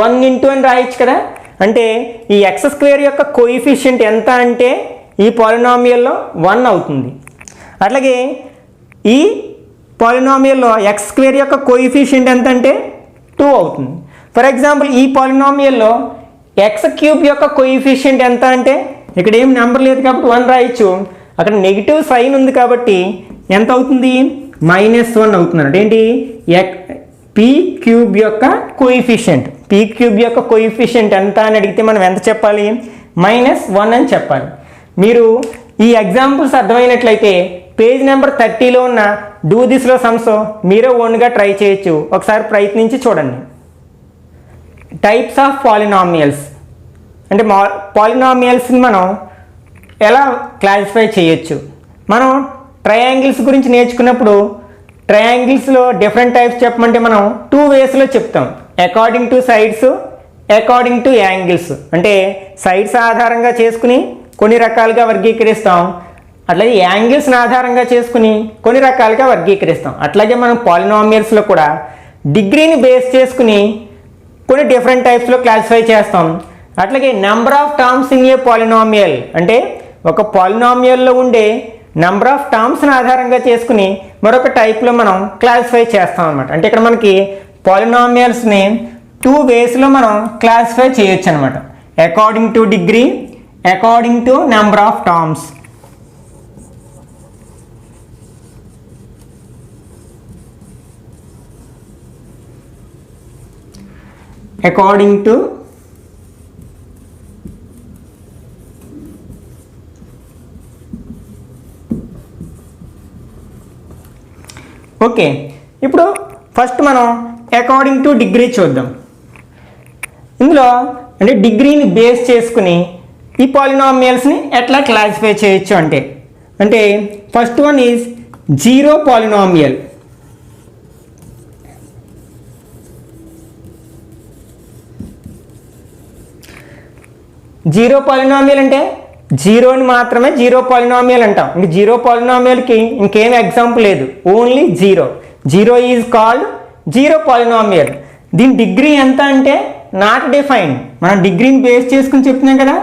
1 × అని రాయొచ్చు కదా. అంటే ఈ x² యొక్క కోఎఫిషియెంట్ ఎంత అంటే ఈ పాలినామియల్లో 1 అవుతుంది. అట్లాగే ఈ పాలినామియల్లో x² యొక్క కోఎఫిషియెంట్ ఎంత అంటే 2 అవుతుంది. ఫర్ ఎగ్జాంపుల్ ఈ పాలినామియల్లో x³ యొక్క కోఎఫిషియెంట్ ఎంత అంటే ఇక్కడ ఏం నెంబర్ లేదు కాబట్టి 1 రాయొచ్చు. అక్కడ నెగిటివ్ సైన్ ఉంది కాబట్టి ఎంత అవుతుంది -1 అవుతుంది. అంటే ఏంటి p³ యొక్క కోఎఫిషియెంట్, p³ యొక్క కోఎఫిషియెంట్ ఎంత అని అడిగితే మనం ఎంత చెప్పాలి -1 అని చెప్పాలి. మీరు ఈ ఎగ్జాంపుల్స్ అర్థమైనట్లయితే పేజ్ నెంబర్ 30లో ఉన్న డూ దిస్లో సమ్స్ మీరే ఓన్గా ట్రై చేయొచ్చు, ఒకసారి ప్రయత్నించి చూడండి. టైప్స్ ఆఫ్ పాలినామియల్స్ అంటే పాలినామియల్స్ని మనం ఎలా క్లాసిఫై చేయొచ్చు. మనం ట్రయాంగిల్స్ గురించి నేర్చుకున్నప్పుడు ట్రయాంగిల్స్లో డిఫరెంట్ టైప్స్ చెప్పమంటే మనం 2 వేస్లో చెప్తాం, according two sides, according to angles. అంటే సైడ్స్ ఆధారంగా చేసుకుని కొన్ని రకాలుగా వర్గీకరిస్తాం, అట్లాగే యాంగిల్స్ని ఆధారంగా చేసుకుని కొన్ని రకాలుగా వర్గీకరిస్తాం. అట్లాగే మనం పాలినామియల్స్లో కూడా డిగ్రీని బేస్ చేసుకుని కొన్ని డిఫరెంట్ టైప్స్లో క్లాసిఫై చేస్తాం. అట్లాగే number of terms in a polynomial అంటే ఒక పాలినామియల్లో ఉండే నెంబర్ ఆఫ్ టర్మ్స్ని ఆధారంగా చేసుకుని మరొక టైప్లో మనం క్లాసిఫై చేస్తాం అనమాట. అంటే ఇక్కడ మనకి పాలినామియల్స్ని 2 వేస్లో మనం క్లాసిఫై చేయొచ్చు అనమాట, according to degree, according to number of terms. According to okay. ఇప్పుడు ఫస్ట్ మనం అకార్డింగ్ టు డిగ్రీ చూద్దాం. ఇందులో అంటే డిగ్రీని బేస్ చేసుకుని ఈ పాలినామియల్స్ని ఎట్లా క్లాసిఫై చేయొచ్చు అంటే first one is 0 polynomial. Zero polynomial అంటే జీరోని మాత్రమే జీరో పాలినామియల్ అంటాం. ఇంక జీరో పాలినామియల్కి ఇంకేం ఎగ్జాంపుల్ లేదు, only zero. Zero is called zero polynomial. దీని డిగ్రీ ఎంత అంటే నాట్ డిఫైన్డ్. మనం డిగ్రీని బేస్ చేసుకుని చెప్తున్నాం కదా.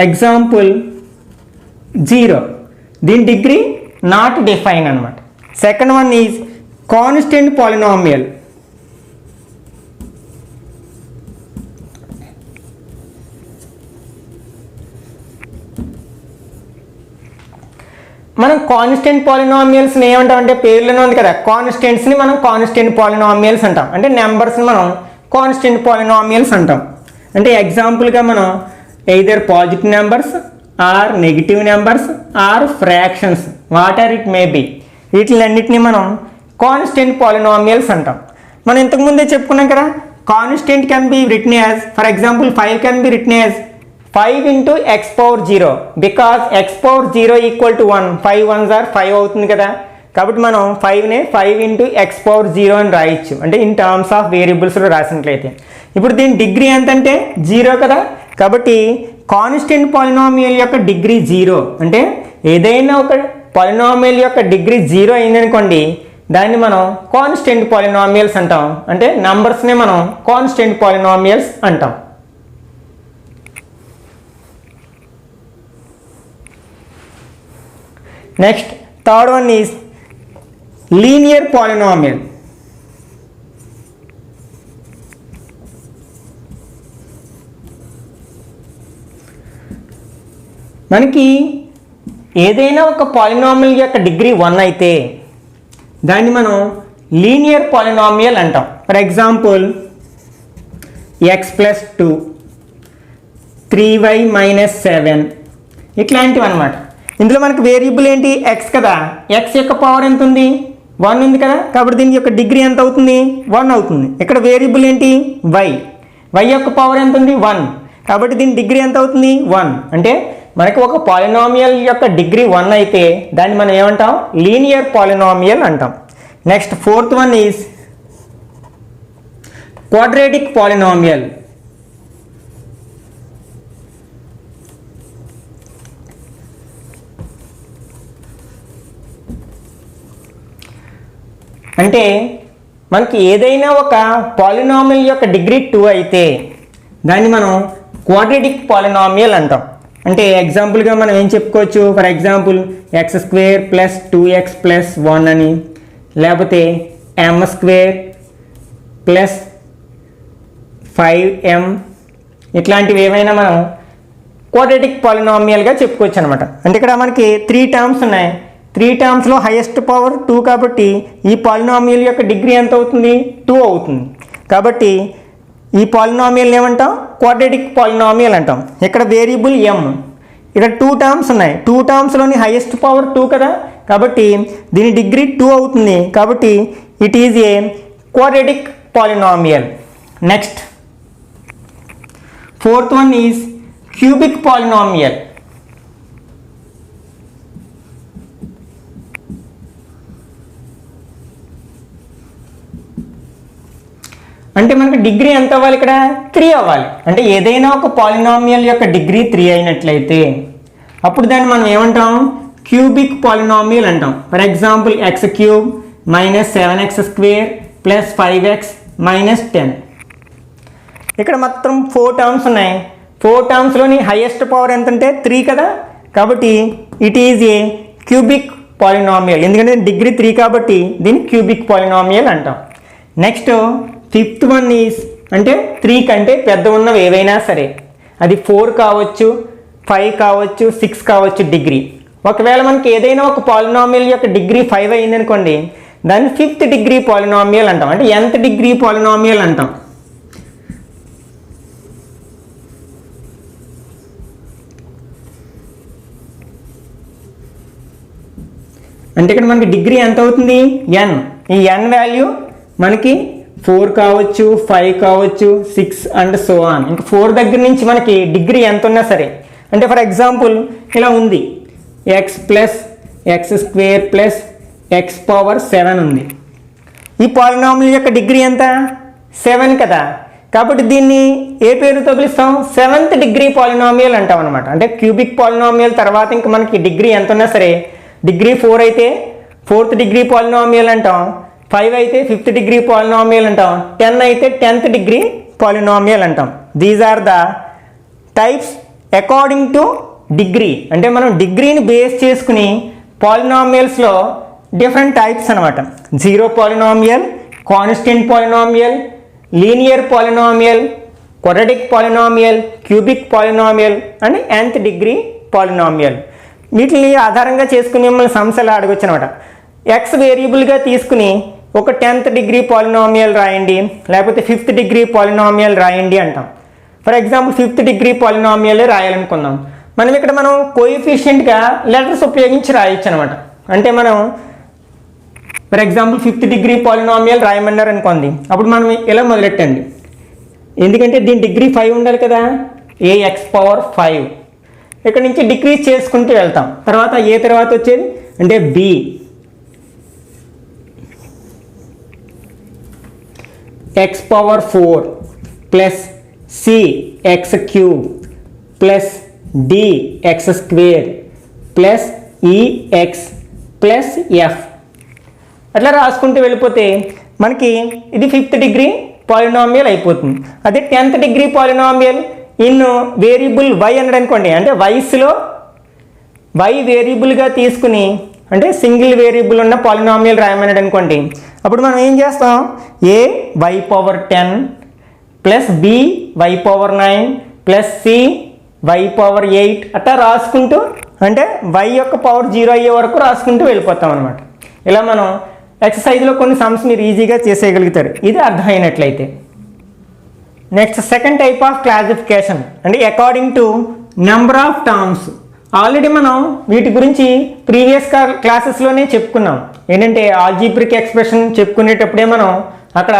ఎగ్జాంపుల్ జీరో, దీని డిగ్రీ నాట్ డిఫైన్ అనమాట. Second one is constant polynomial. మనం కాన్స్టెంట్ పాలినామియల్స్ని ఏమంటామంటే పేర్లోనే ఉంది కదా, కాన్స్టెంట్స్ని మనం కాన్స్టెంట్ పాలినామియల్స్ అంటాం. అంటే నెంబర్స్ని మనం కాన్స్టెంట్ పాలినామియల్స్ అంటాం. అంటే ఎగ్జాంపుల్గా మనం either positive numbers or negative numbers or fractions what are it may be, వీటిలన్నిటిని మనం కాన్స్టెంట్ పాలినామియల్స్ అంటాం. మనం ఇంతకుముందే చెప్పుకున్నాం కదా, constant can be written as, for example 5 can be written as 5 into x power 0 because x power 0 equal to 1. 5 ones are 5 అవుతుంది కదా. కాబట్టి మనం 5నే 5 into x power 0 అని రాయొచ్చు, అంటే ఇన్ టర్మ్స్ ఆఫ్ వేరియబుల్స్లో రాసినట్లయితే. ఇప్పుడు దీని డిగ్రీ ఎంత అంటే 0 కదా. కాబట్టి కాన్స్టెంట్ పాలినామియల్ యొక్క డిగ్రీ 0 అంటే ఏదైనా ఒక పాలినామియల్ యొక్క డిగ్రీ 0 అయిందనుకోండి, దాన్ని మనం కాన్స్టెంట్ పాలినామియల్స్ అంటాం. అంటే నంబర్స్నే మనం కాన్స్టెంట్ పాలినామియల్స్ అంటాం. Next third one is linear polynomial. మనకి ఏదైనా ఒక పాలినామియల్ యొక్క డిగ్రీ 1 అయితే దాన్ని మనం లీనియర్ పాలినామియల్ అంటాం. ఫర్ ఎగ్జాంపుల్ x + 2, 3y - 7 ఇట్లాంటివి అనమాట. ఇందులో మనకు వేరియబుల్ ఏంటి, ఎక్స్ కదా. ఎక్స్ యొక్క పవర్ ఎంత ఉంది, 1 ఉంది కదా. కాబట్టి దీని యొక్క డిగ్రీ ఎంత అవుతుంది, 1 అవుతుంది. ఇక్కడ వేరియబుల్ ఏంటి, వై. వై యొక్క పవర్ ఎంత ఉంది, 1. కాబట్టి దీని డిగ్రీ ఎంత అవుతుంది, 1. అంటే మనకు ఒక పాలినామియల్ యొక్క డిగ్రీ 1 అయితే దాన్ని మనం ఏమంటాం, లీనియర్ పాలినామియల్ అంటాం. Next fourth one is quadratic polynomial. అంటే మనకి ఏదైనా ఒక పాలినామియల్ యొక్క డిగ్రీ 2 అయితే దాన్ని మనం క్వాడ్రాటిక్ పాలినామియల్ అంటాం. అంటే ఎగ్జాంపుల్గా మనం ఏం చెప్పుకోవచ్చు, ఫర్ ఎగ్జాంపుల్ x² + 2x + 1 అని, లేకపోతే m² + 5m ఇట్లాంటివి ఏమైనా మనం క్వాడ్రాటిక్ పాలినామియల్గా చెప్పుకోవచ్చు అనమాట. అంటే ఇక్కడ మనకి 3 టర్మ్స్ ఉన్నాయి. 3 టర్మ్స్లో హైయెస్ట్ పవర్ 2 కాబట్టి ఈ పాలినామియల్ యొక్క డిగ్రీ ఎంత అవుతుంది, 2 అవుతుంది. కాబట్టి ఈ పాలినామియల్ ఏమంటాం, క్వాడ్రాటిక్ పాలినామియల్ అంటాం. ఇక్కడ వేరియబుల్ m, ఇక్కడ 2 టర్మ్స్ ఉన్నాయి. 2 టర్మ్స్లోని హైయెస్ట్ పవర్ 2 కదా. కాబట్టి దీని డిగ్రీ 2 అవుతుంది. కాబట్టి it is a quadratic polynomial. Next fourth one is cubic polynomial. అంటే మనకు డిగ్రీ ఎంత అవ్వాలి, ఇక్కడ 3 అవ్వాలి. అంటే ఏదైనా ఒక పాలినామియల్ యొక్క డిగ్రీ 3 అయినట్లయితే అప్పుడు దాన్ని మనం ఏమంటాం, క్యూబిక్ పాలినామియల్ అంటాం. For example x³ - 7x² + 5x - 10. ఇక్కడ మొత్తం 4 టర్మ్స్ ఉన్నాయి. 4 టర్మ్స్లోని హైయెస్ట్ పవర్ ఎంత అంటే 3 కదా. కాబట్టి it is a cubic polynomial. ఎందుకంటే డిగ్రీ 3 కాబట్టి దీన్ని క్యూబిక్ పాలినామియల్ అంటాం. నెక్స్ట్ ఫిఫ్త్ వన్ ఈజ్, అంటే 3 కంటే పెద్ద ఉన్నవి ఏవైనా సరే, అది 4 కావచ్చు, 5 కావచ్చు, 6 కావచ్చు డిగ్రీ. ఒకవేళ మనకి ఏదైనా ఒక పాలినామియల్ యొక్క డిగ్రీ 5 అయిందనుకోండి, దాన్ని 5th డిగ్రీ పాలినామియల్ అంటాం. అంటే nth డిగ్రీ పాలినామియల్ అంటాం. అంటే ఇక్కడ మనకి డిగ్రీ ఎంత అవుతుంది, n. ఈ n వాల్యూ మనకి 4 కావచ్చు, 5 కావచ్చు, 6 అండ్ సో ఆన్. ఇంకా 4 దగ్గర నుంచి మనకి డిగ్రీ ఎంత ఉన్నా సరే, అంటే ఫర్ ఎగ్జాంపుల్ ఇలా ఉంది, x + x² + x పవర్ 7 ఉంది. ఈ పాలినామియల్ యొక్క డిగ్రీ ఎంత, 7 కదా. కాబట్టి దీన్ని ఏ పేరుతో పిలుస్తాం? 7th డిగ్రీ పాలినామియల్ అంటాం అనమాట. అంటే క్యూబిక్ పాలినామియల్ తర్వాత ఇంకా మనకి డిగ్రీ ఎంత ఉన్నా సరే, డిగ్రీ 4 అయితే 4th డిగ్రీ పాలినామియల్ అంటాం, 5 అయితే 5th డిగ్రీ పాలినామియల్ అంటాం, 10 అయితే 10th డిగ్రీ పాలినామియల్ అంటాం. These are the types according to degree. అంటే మనం డిగ్రీని బేస్ చేసుకుని పాలినామియల్స్లో డిఫరెంట్ టైప్స్ అనమాట. Zero polynomial, constant polynomial, linear polynomial, quadratic polynomial, cubic polynomial and nth degree polynomial. వీటిని ఆధారంగా చేసుకుని మిమ్మల్ని సమస్యలు అడగొచ్చు అనమాట. ఎక్స్ వేరియబుల్గా తీసుకుని ఒక 10th డిగ్రీ పాలినామియల్ రాయండి, లేకపోతే 5th డిగ్రీ పాలినామియల్ రాయండి అంటాం. For example 5th degree polynomial రాయాలనుకుందాం. మనం ఇక్కడ కోఎఫిషియెంట్గా లెటర్స్ ఉపయోగించి రాయొచ్చు అనమాట. అంటే మనం for example 5th degree polynomial రాయమన్నారు అనుకోండి, అప్పుడు మనం ఇలా మొదలెట్టండి. ఎందుకంటే దీని డిగ్రీ 5 ఉండాలి కదా, ax⁴ ఇక్కడ నుంచి డిక్రీజ్ చేసుకుంటూ వెళ్తాం. తర్వాత ఏ తర్వాత వచ్చేది అంటే b, x⁴ plus c x³ plus d x² plus ex plus f అట్లా రాసుకుంటూ వెళ్ళిపోతే మనకి ఇది 5th డిగ్రీ పాలినామియల్ అయిపోతుంది. అదే 10th degree polynomial in variable y అన్నాడు అనుకోండి, అంటే వైస్లో y వేరియబుల్గా తీసుకుని అంటే సింగిల్ వేరియబుల్ ఉన్న పాలినామియల్ రాయమన్నాడు అనుకోండి, అప్పుడు మనం ఏం చేస్తాం? a y⁴10 plus b y⁴9 plus c y⁴8 అట్లా రాసుకుంటూ అంటే y యొక్క పవర్ 0 అయ్యే వరకు రాసుకుంటూ వెళ్ళిపోతాం అనమాట. ఇలా మనం ఎక్సర్సైజ్లో కొన్ని సమ్స్ మీరు ఈజీగా చేసేయగలుగుతారు, ఇది అర్థమైనట్లయితే. Next second type of classification అంటే according to number of terms. Already మనం వీటి గురించి ప్రీవియస్ క్లాసెస్లోనే చెప్పుకున్నాం. ఏంటంటే ఆల్జీబ్రిక్ ఎక్స్ప్రెషన్ చెప్పుకునేటప్పుడే మనం అక్కడ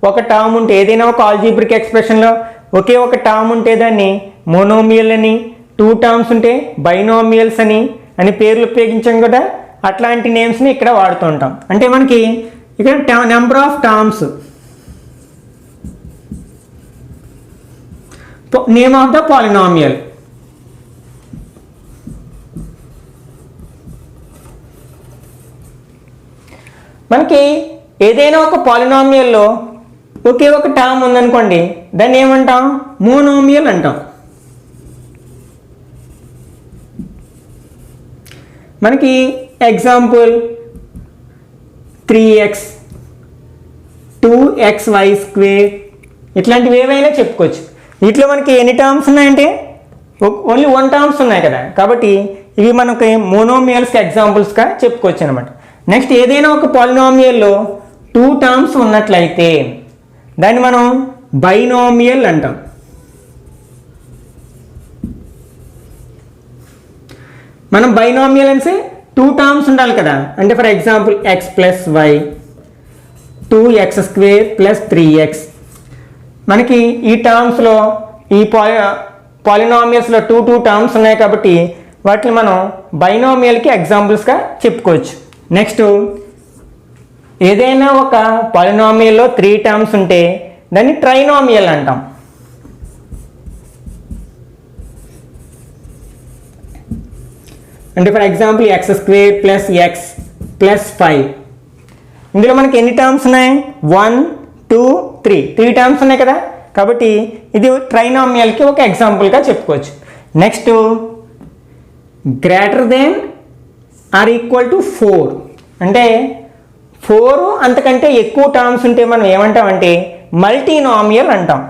ఒక టర్మ్ ఉంటే, ఏదైనా ఒక ఆల్జీబ్రిక్ ఎక్స్ప్రెషన్లో ఒకే ఒక టర్మ్ ఉంటే దాన్ని మోనోమియల్ అని, 2 టర్మ్స్ ఉంటే బైనోమియల్స్ అని పేర్లు ఉపయోగించాం కదా. అట్లాంటి నేమ్స్ని ఇక్కడ వాడుతూ ఉంటాం. అంటే మనకి ఇక్కడ number of terms, name of the polynomial. మనకి ఏదైనా ఒక పాలినామియల్లో ఒకే ఒక టర్మ్ ఉందనుకోండి, దాన్ని ఏమంటాం? మోనోమియల్ అంటాం. మనకి ఎగ్జాంపుల్ 3x 2xy² ఇట్లాంటివి ఏవైనా చెప్పుకోవచ్చు. వీటిలో మనకి ఎన్ని టర్మ్స్ ఉన్నాయంటే ఓన్లీ 1 టర్మ్స్ ఉన్నాయి కదా, కాబట్టి ఇవి మనకి మోనోమియల్స్కి ఎగ్జాంపుల్స్గా చెప్పుకోవచ్చు అనమాట. నెక్స్ట్ ఏదైనా ఒక పాలినామియల్లో 2 టర్మ్స్ ఉన్నట్లయితే దాన్ని మనం బైనోమియల్ అంటాం. మనం బైనోమియల్ అంటే 2 టర్మ్స్ ఉండాలి కదా. అంటే for example x plus y 2x² plus 3x. మనకి ఈ టర్మ్స్లో ఈ పాలినామియల్స్లో 2 టర్మ్స్ ఉన్నాయి కాబట్టి వాటిని మనం బైనోమియల్కి ఎగ్జాంపుల్స్గా చెప్పుకోవచ్చు. నెక్స్ట్ ఏదైనా ఒక పాలినామియల్లో 3 టర్మ్స్ ఉంటే దాన్ని ట్రైనోమియల్ అంటాం. అంటే for example x² plus x plus 5. ఇందులో మనకి ఎన్ని టర్మ్స్ ఉన్నాయి? 1 2 3 టర్మ్స్ ఉన్నాయి కదా, కాబట్టి ఇది ట్రైనామియల్కి ఒక ఎగ్జాంపుల్గా చెప్పుకోవచ్చు. Next greater than or equal to 4. అంటే 4 అంతకంటే ఎక్కువ టర్మ్స్ ఉంటే మనం ఏమంటామంటే మల్టీనామియల్ అంటాం.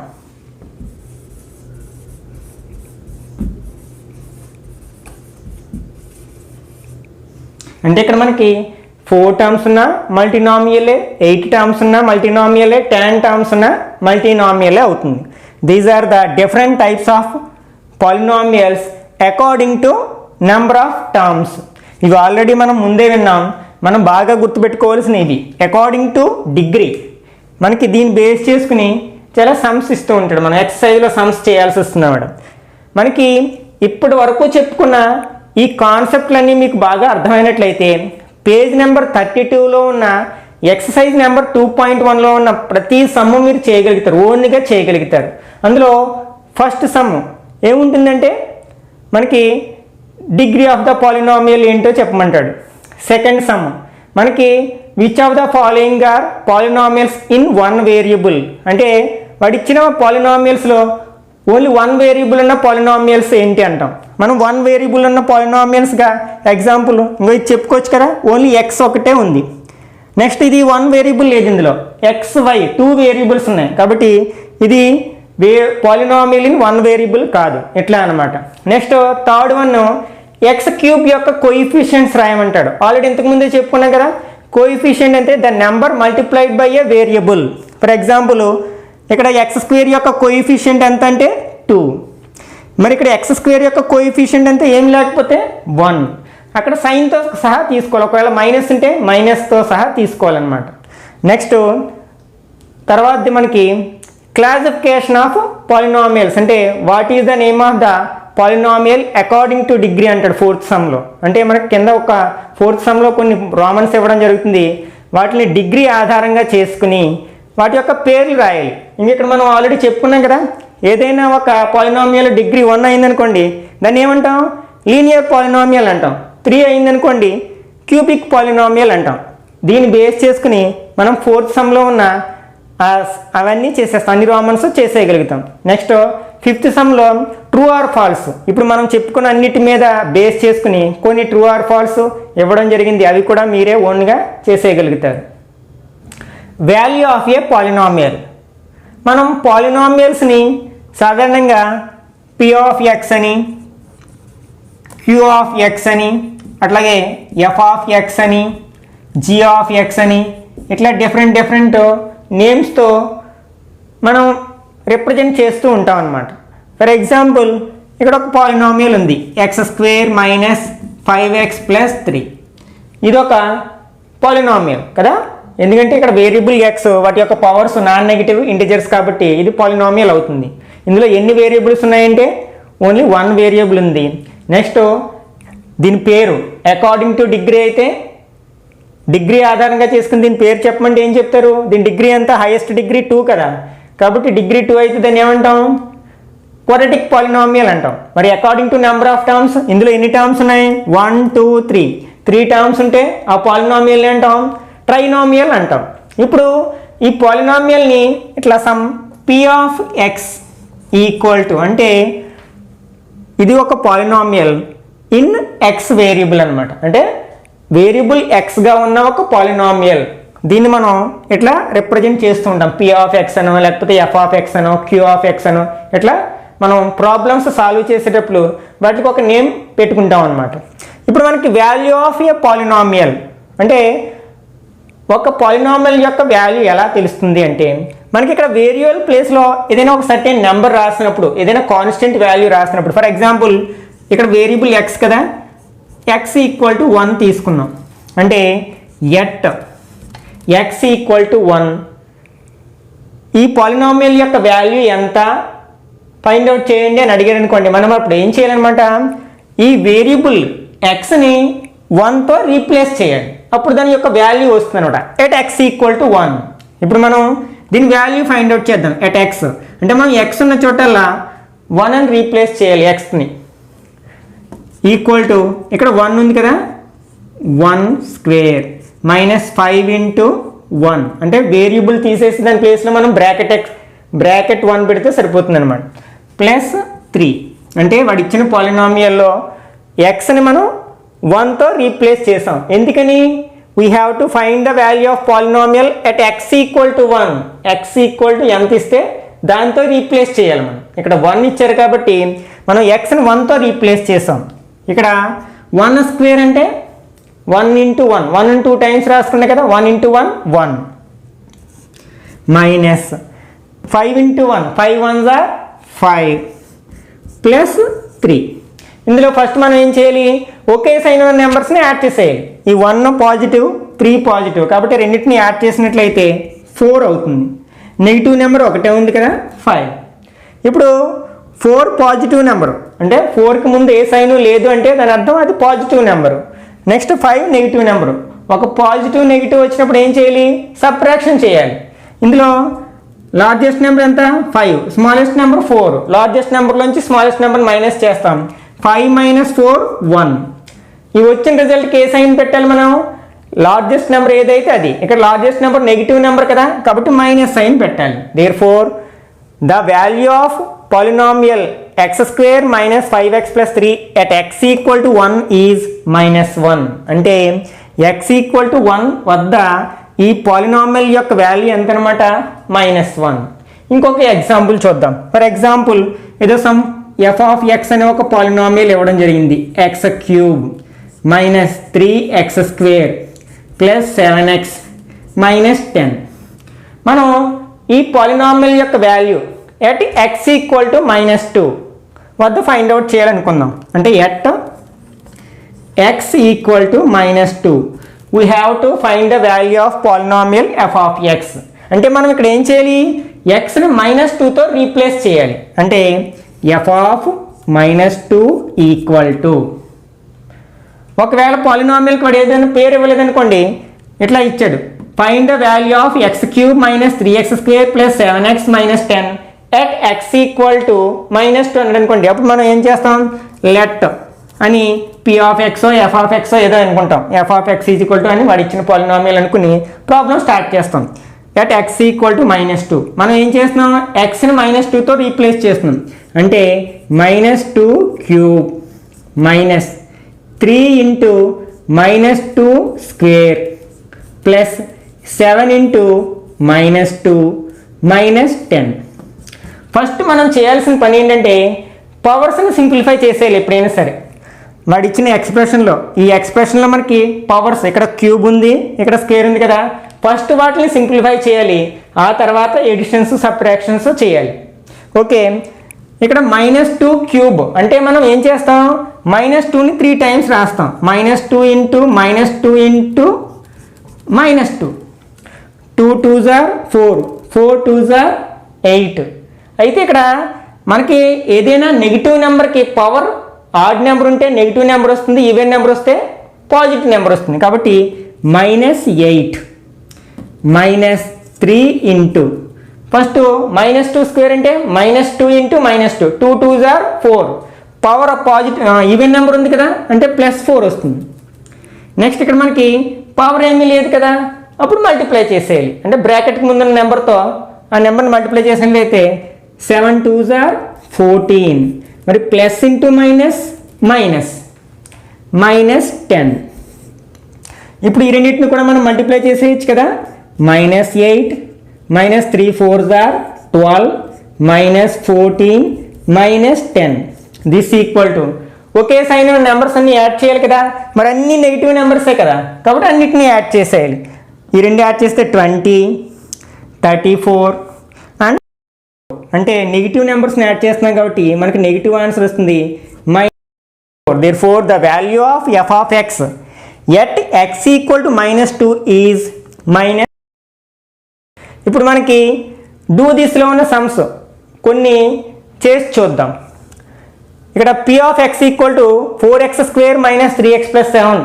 అంటే ఇక్కడ మనకి 4 టర్మ్స్ ఉన్న మల్టీనామియలే, 8 టర్మ్స్ ఉన్న మల్టీనామియలే, 10 టర్మ్స్ ఉన్న మల్టీనామియలే అవుతుంది. These are the different types of polynomials according to number of terms. ఇవి ఆల్రెడీ మనం ముందే విన్నాం. మనం బాగా గుర్తుపెట్టుకోవాల్సిన ఇవి అకార్డింగ్ టు డిగ్రీ. మనకి దీన్ని బేస్ చేసుకుని చాలా సమ్స్ ఇస్తూ ఉంటాడు. మనం ఎక్సర్సైజ్లో సమ్స్ చేయాల్సి వస్తుంది మేడం. మనకి ఇప్పటి వరకు చెప్పుకున్న ఈ కాన్సెప్ట్లన్నీ మీకు బాగా అర్థమైనట్లయితే పేజ్ నెంబర్ 32లో ఉన్న ఎక్సర్సైజ్ నెంబర్ 2.1లో ఉన్న ప్రతి సమ్ము మీరు చేయగలుగుతారు, ఓన్గా చేయగలుగుతారు. అందులో ఫస్ట్ సమ్ ఏముంటుందంటే మనకి డిగ్రీ ఆఫ్ ద పాలినామియల్ ఏంటో చెప్పమంటాడు. సెకండ్ సమ్ మనకి which of the following are polynomials in one variable, అంటే వాడు ఇచ్చిన పాలినామియల్స్లో ఓన్లీ వన్ వేరియబుల్ ఉన్న పాలినామియల్స్ ఏంటి అంటాం. మనం వన్ వేరియబుల్ ఉన్న పాలినామియల్స్గా ఎగ్జాంపుల్ ఇంకో ఇది చెప్పుకోవచ్చు కదా, ఓన్లీ ఎక్స్ ఒకటే ఉంది. నెక్స్ట్ ఇది వన్ వేరియబుల్ లేదు, ఇందులో ఎక్స్ వై 2 వేరియబుల్స్ ఉన్నాయి కాబట్టి ఇది పాలినామియల్ ఇన్ వన్ వేరియబుల్ కాదు, ఇట్లా అనమాట. Next third one X cube యొక్క కోఎఫిషియెంట్స్ రాయమంటాడు. ఆల్రెడీ ఇంతకుముందే చెప్పుకున్నాం కదా, కోఎఫిషియెంట్ అంటే the number multiplied by a variable. For example ఇక్కడ ఎక్స్ స్క్వేర్ యొక్క కోఎఫిషియెంట్ ఎంత అంటే 2. మరి ఇక్కడ ఎక్స్ స్క్వేర్ యొక్క కోఎఫిషియెంట్ అంటే ఏం లేకపోతే 1. అక్కడ సైన్తో సహా తీసుకోవాలి, ఒకవేళ మైనస్ ఉంటే మైనస్తో సహా తీసుకోవాలన్నమాట. నెక్స్ట్ తర్వాత మనకి క్లాసిఫికేషన్ ఆఫ్ పాలినామియల్స్, అంటే what is the name of the polynomial according to degree అంటాడు ఫోర్త్ సమ్లో. అంటే మనకి కింద ఒక ఫోర్త్ సమ్లో కొన్ని రోమన్స్ ఇవ్వడం జరుగుతుంది, వాటిని డిగ్రీ ఆధారంగా చేసుకుని వాటి యొక్క పేర్లు రాయాలి. ఇంక ఇక్కడ మనం ఆల్రెడీ చెప్పుకున్నాం కదా, ఏదైనా ఒక పాలినామియల్ డిగ్రీ 1 అయిందనుకోండి దాన్ని ఏమంటాం, లీనియర్ పాలినామియల్ అంటాం. 3 అయిందనుకోండి క్యూబిక్ పాలినామియల్ అంటాం. దీన్ని బేస్ చేసుకుని మనం ఫోర్త్ సమ్లో ఉన్న అవన్నీ చేసేస్తాం, అన్ని రోమన్స్ చేసేయగలుగుతాం. నెక్స్ట్ ఫిఫ్త్ సమ్లో ట్రూ ఆర్ ఫాల్స్, ఇప్పుడు మనం చెప్పుకున్న అన్నిటి మీద బేస్ చేసుకుని కొన్ని ట్రూ ఆర్ ఫాల్స్ ఇవ్వడం జరిగింది, అవి కూడా మీరే ఓన్గా చేసేయగలుగుతారు. వాల్యూ ఆఫ్ ఏ పాలినామియల్, మనం పాలినామియల్స్ని సాధారణంగా పి ఆఫ్ ఎక్స్ అని, క్యూ ఆఫ్ ఎక్స్ అని, అట్లాగే ఎఫ్ ఆఫ్ ఎక్స్ అని, జీ ఆఫ్ ఎక్స్ అని, ఇట్లా డిఫరెంట్ నేమ్స్తో మనం రిప్రజెంట్ చేస్తూ ఉంటాం అన్నమాట. ఫర్ ఎగ్జాంపుల్ ఇక్కడ ఒక పాలినామియల్ ఉంది x² - 5x + 3. ఇదొక పాలినామియల్ కదా, ఎందుకంటే ఇక్కడ వేరియబుల్ ఎక్స్ వాటి యొక్క పవర్స్ నాన్ నెగిటివ్ ఇంటిజర్స్ కాబట్టి ఇది పాలినామియల్ అవుతుంది. ఇందులో ఎన్ని వేరియబుల్స్ ఉన్నాయంటే ఓన్లీ 1 వేరియబుల్ ఉంది. నెక్స్ట్ దీని పేరు అకార్డింగ్ టు డిగ్రీ అయితే డిగ్రీ ఆధారంగా చేసుకుని దీని పేరు చెప్పమంటే ఏం చెప్తారు, దీని డిగ్రీ అంతా హైయెస్ట్ డిగ్రీ 2 కదా, కాబట్టి డిగ్రీ 2 అయితే దాన్ని ఏమంటాం, క్వాడ్రాటిక్ పాలినామియల్ అంటాం. మరి according to number of terms ఇందులో ఎన్ని టర్మ్స్ ఉన్నాయి, 1 2 3 టర్మ్స్ ఉంటే ఆ పాలినామియల్ అంటాం ట్రైనామియల్ అంటాం. ఇప్పుడు ఈ పాలినామియల్ని ఇట్లా some P of X equal to, అంటే ఇది ఒక పాలినామియల్ ఇన్ ఎక్స్ వేరియబుల్ అనమాట, అంటే వేరియబుల్ ఎక్స్గా ఉన్న ఒక పాలినామియల్. దీన్ని మనం ఇట్లా రిప్రజెంట్ చేస్తూ ఉంటాం, పి ఆఫ్ ఎక్స్ అనో లేకపోతే ఎఫ్ ఆఫ్ ఎక్స్ అనో క్యూ ఆఫ్ ఎక్స్ అనో, ఇట్లా మనం ప్రాబ్లమ్స్ సాల్వ్ చేసేటప్పుడు వాటికి ఒక నేమ్ పెట్టుకుంటాం అనమాట. ఇప్పుడు మనకి వాల్యూ ఆఫ్ ఏ పాలినామియల్, అంటే ఒక పాలినామియల్ యొక్క వాల్యూ ఎలా తెలుస్తుంది అంటే మనకి ఇక్కడ వేరియబుల్ ప్లేస్లో ఏదైనా ఒక సర్టెన్ నెంబర్ రాసినప్పుడు, ఏదైనా కాన్స్టెంట్ వాల్యూ రాసినప్పుడు, ఫర్ ఎగ్జాంపుల్ ఇక్కడ వేరియబుల్ ఎక్స్ కదా, ఎక్స్ ఈక్వల్ టు 1 తీసుకున్నాం అంటే ఎట్ ఎక్స్ ఈక్వల్ టు 1, ఈ పాలినామియల్ యొక్క వాల్యూ ఎంత ఫైండ్ అవుట్ చేయండి అని అడిగారు అనుకోండి, మనం అప్పుడు ఏం చేయాలన్నమాట, ఈ వేరియబుల్ ఎక్స్ని 1తో రీప్లేస్ చేయాలి, అప్పుడు దాని యొక్క వాల్యూ వస్తుంది అనమాట, ఎట్ ఎక్స్ ఈక్వల్ టు 1. ఇప్పుడు మనం దీని వాల్యూ ఫైండ్ అవుట్ చేద్దాం. ఎట్ ఎక్స్ అంటే మనం ఎక్స్ ఉన్న చోటల్లా 1 అని రీప్లేస్ చేయాలి, ఎక్స్ని ఈక్వల్ టు ఇక్కడ 1 ఉంది కదా, 1² -5 × 1 అంటే వేరియబుల్ తీసేసి దాని ప్లేస్లో మనం బ్రాకెట్ 1 పెడితే సరిపోతుంది అనమాట, +3 అంటే వాడు ఇచ్చిన పాలినామియల్లో ఎక్స్ని మనం 1తో రీప్లేస్ చేసాం. ఎందుకని, we have to find the value of polynomial at X equal to 1. X equal to ఎంత ఇస్తే దాంతో రీప్లేస్ చేయాలి. మనం ఇక్కడ 1 ఇచ్చారు కాబట్టి మనం ఎక్స్ని 1తో రీప్లేస్ చేసాం. ఇక్కడ 1² అంటే 1 × 1, 1 2 టైమ్స్ రాసుకున్నాయి కదా, 1 × 1 1 మైనస్ 5 × 1 5 1s are 5 +3. ఇందులో ఫస్ట్ మనం ఏం చేయాలి, ఒకే సైన్ ఉన్న నెంబర్స్ని యాడ్ చేసేయాలి. ఈ 1 పాజిటివ్ 3 పాజిటివ్ కాబట్టి రెండింటిని యాడ్ చేసినట్లయితే 4 అవుతుంది. నెగిటివ్ నెంబర్ ఒకటే ఉంది కదా 5. ఇప్పుడు 4 పాజిటివ్ నెంబరు అంటే 4కి ముందు ఏ సైను లేదు అంటే దాని అర్థం అది positive number. Next 5 negative number, ఒక పాజిటివ్ నెగిటివ్ వచ్చినప్పుడు ఏం చేయాలి, సబ్ట్రాక్షన్ చేయాలి. ఇందులో లార్జెస్ట్ నెంబర్ ఎంత 5, స్మాలెస్ట్ నెంబర్ 4. లార్జెస్ట్ నెంబర్లోంచి స్మాలెస్ట్ నెంబర్ మైనస్ చేస్తాం. 5 - 4 1. ఈ వచ్చిన రిజల్ట్కి ఏ సైన్ పెట్టాలి మనం, లార్జెస్ట్ నెంబర్ ఏదైతే అది. ఇక్కడ లార్జెస్ట్ నెంబర్ నెగిటివ్ నెంబర్ కదా, కాబట్టి మైనస్ సైన్ పెట్టాలి. Therefore the value of polynomial x² - 5x + 3 at x = 1 is -1. అంటే x = 1 వద్ద ఈ పాలినామియల్ యొక్క వాల్యూ ఎంత అనమాట, -1. ఇంకొక ఎగ్జాంపుల్ చూద్దాం. ఫర్ ఎగ్జాంపుల్ ఏదో సమ్ f(x) అనే ఒక పాలినామియల్ ఇవ్వడం జరిగింది. x³ - 3x² + 7x - 10. మనం ఈ పాలినామియల్ యొక్క వాల్యూ ఎట్ x = -2 వద్ద ఫైండ్ అవుట్ చేయాలనుకుందాం. అంటే at x = -2 we have to find the value of polynomial f of x. అంటే మనం ఇక్కడ ఏం చేయాలి, xని -2తో రీప్లేస్ చేయాలి. అంటే f of -2 = ఒకవేళ పాలినామియల్కి వాడు ఏదైనా పేరు ఇవ్వలేదనుకోండి, ఇట్లా ఇచ్చాడు, find the value of x³ - 3x² + 7x - 10 at x = -2 అన్నాడు అనుకోండి. అప్పుడు మనం ఏం చేస్తాం, లెట్ అని p(x) f(x) ఏదో అనుకుంటాం. f of x = అని వాడు ఇచ్చిన పాలినామియల్ అనుకుని ప్రాబ్లం స్టార్ట్ చేస్తాం. at x = -2 మనం ఏం చేస్తున్నాం, xని -2తో రీప్లేస్ చేస్తున్నాం. అంటే -2³ - 3 × -2² + 7 × -2 - 10. ఫస్ట్ మనం చేయాల్సిన పని ఏంటంటే పవర్స్ని సింప్లిఫై చేసేయాలి. ఎప్పుడైనా సరే వాడు ఇచ్చిన ఎక్స్ప్రెషన్లో, ఈ ఎక్స్ప్రెషన్లో మనకి పవర్స్, ఇక్కడ క్యూబ్ ఉంది, ఇక్కడ స్క్వేర్ ఉంది కదా, ఫస్ట్ వాటిని సింప్లిఫై చేయాలి. ఆ తర్వాత ఎడిషన్స్ సబ్ట్రాక్షన్స్ చేయాలి. ఓకే, ఇక్కడ -2³ అంటే మనం ఏం చేస్తాం, -2ని 3 టైమ్స్ రాస్తాం. -2 × -2 × -2 2 2s are 4 4 2s are 8. అయితే ఇక్కడ మనకి ఏదైనా నెగిటివ్ నెంబర్కి పవర్ ఆడ్ నెంబర్ ఉంటే నెగిటివ్ నెంబర్ వస్తుంది, ఈవెన్ నెంబర్ వస్తే పాజిటివ్ నెంబర్ వస్తుంది. కాబట్టి -8 - 3 × ఫస్ట్ -2² అంటే -2 × -2 2 2s are 4. Power positive even number ఉంది కదా, అంటే +4 వస్తుంది. నెక్స్ట్ ఇక్కడ మనకి పవర్ ఏమీ లేదు కదా, అప్పుడు మల్టిప్లై చేసేయాలి. అంటే బ్రాకెట్కి ముందున్న నెంబర్తో ఆ నెంబర్ని మల్టిప్లై చేసినట్లయితే 7 2s are 14. మరి ప్లస్ ఇంటూ మైనస్ -10. ఇప్పుడు ఈ రెండింటిని కూడా మనం మల్టిప్లై చేసేయచ్చు కదా. -8 - 3 4s are 12 -14 -10. This equal to ఒకే సైన్ నెంబర్స్ అన్ని యాడ్ చేయాలి కదా. మరి అన్ని నెగిటివ్ నెంబర్సే కదా, కాబట్టి అన్నిటిని యాడ్ చేసేయాలి. ఈ రెండు యాడ్ చేస్తే 20 34 అండ్ అంటే నెగిటివ్ నెంబర్స్ని యాడ్ చేస్తున్నాం కాబట్టి మనకి నెగిటివ్ ఆన్సర్ వస్తుంది -4. Therefore the value of f of x at x = -2 is -. ఇప్పుడు మనకి డూ దిస్లో ఉన్న సమ్స్ కొన్ని చేసి చూద్దాం. ఇక్కడ p of x = 4x² - 3x + 7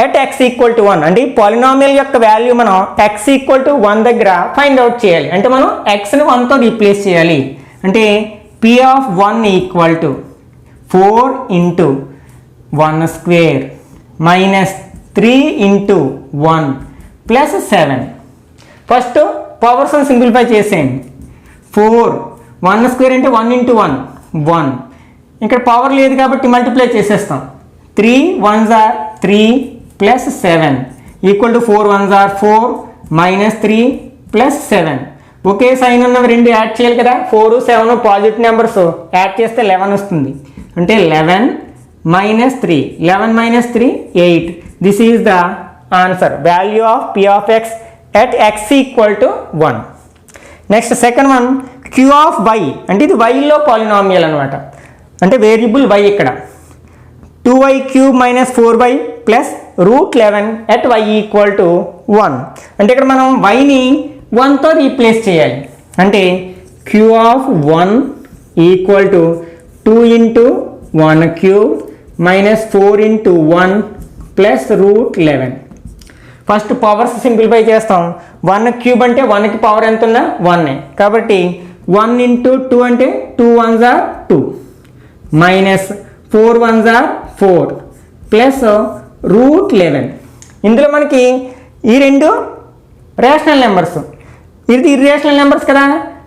at x = 1. అంటే ఈ పాలినామియల్ యొక్క వాల్యూ మనం x = 1 దగ్గర ఫైండ్ అవుట్ చేయాలి. అంటే మనం xని 1తో రీప్లేస్ చేయాలి. అంటే p of 1 = 4 × 1² - 3 × 1 + 7. ఫస్ట్ పవర్స్ని సింప్లిఫై చేసేయండి. 4 1² అంటే 1 × 1 1. ఇక్కడ పవర్ లేదు కాబట్టి మల్టిప్లై చేసేస్తాం. 3 1s are 3 + 7 = 4 1s are 4 -3 + 7. Okay sign ఉన్నవి రెండు యాడ్ చేయాలి కదా. 4 7 పాజిటివ్ నెంబర్స్ యాడ్ చేస్తే 11 వస్తుంది. అంటే 11 - 3 11 - 3 8. This is the answer, value of p of x at x = 1. Next second one q of y. అంటే ఇది yలో పాలినామియల్ అనమాట. అంటే వేరియబుల్ y ఇక్కడ 2y³ - 4y + √11 at y = 1. అంటే ఇక్కడ మనం yని 1తో రీప్లేస్ చేయాలి. అంటే q of 1 = 2 × 1³ - 4 × 1 + √11. First powers simplify చేస్తాం. 1 క్యూబ్ అంటే 1కి పవర్ ఎంత ఉన్నా 1 కాబట్టి 1 ఇంటూ 2 అంటే 2 1s are 2 minus 4 1s are 4 plus √11. ఇందులో మనకి ఈ రెండు రేషనల్ నెంబర్స్, ఇది ఇర్రేషనల్ నెంబర్స్ కదా,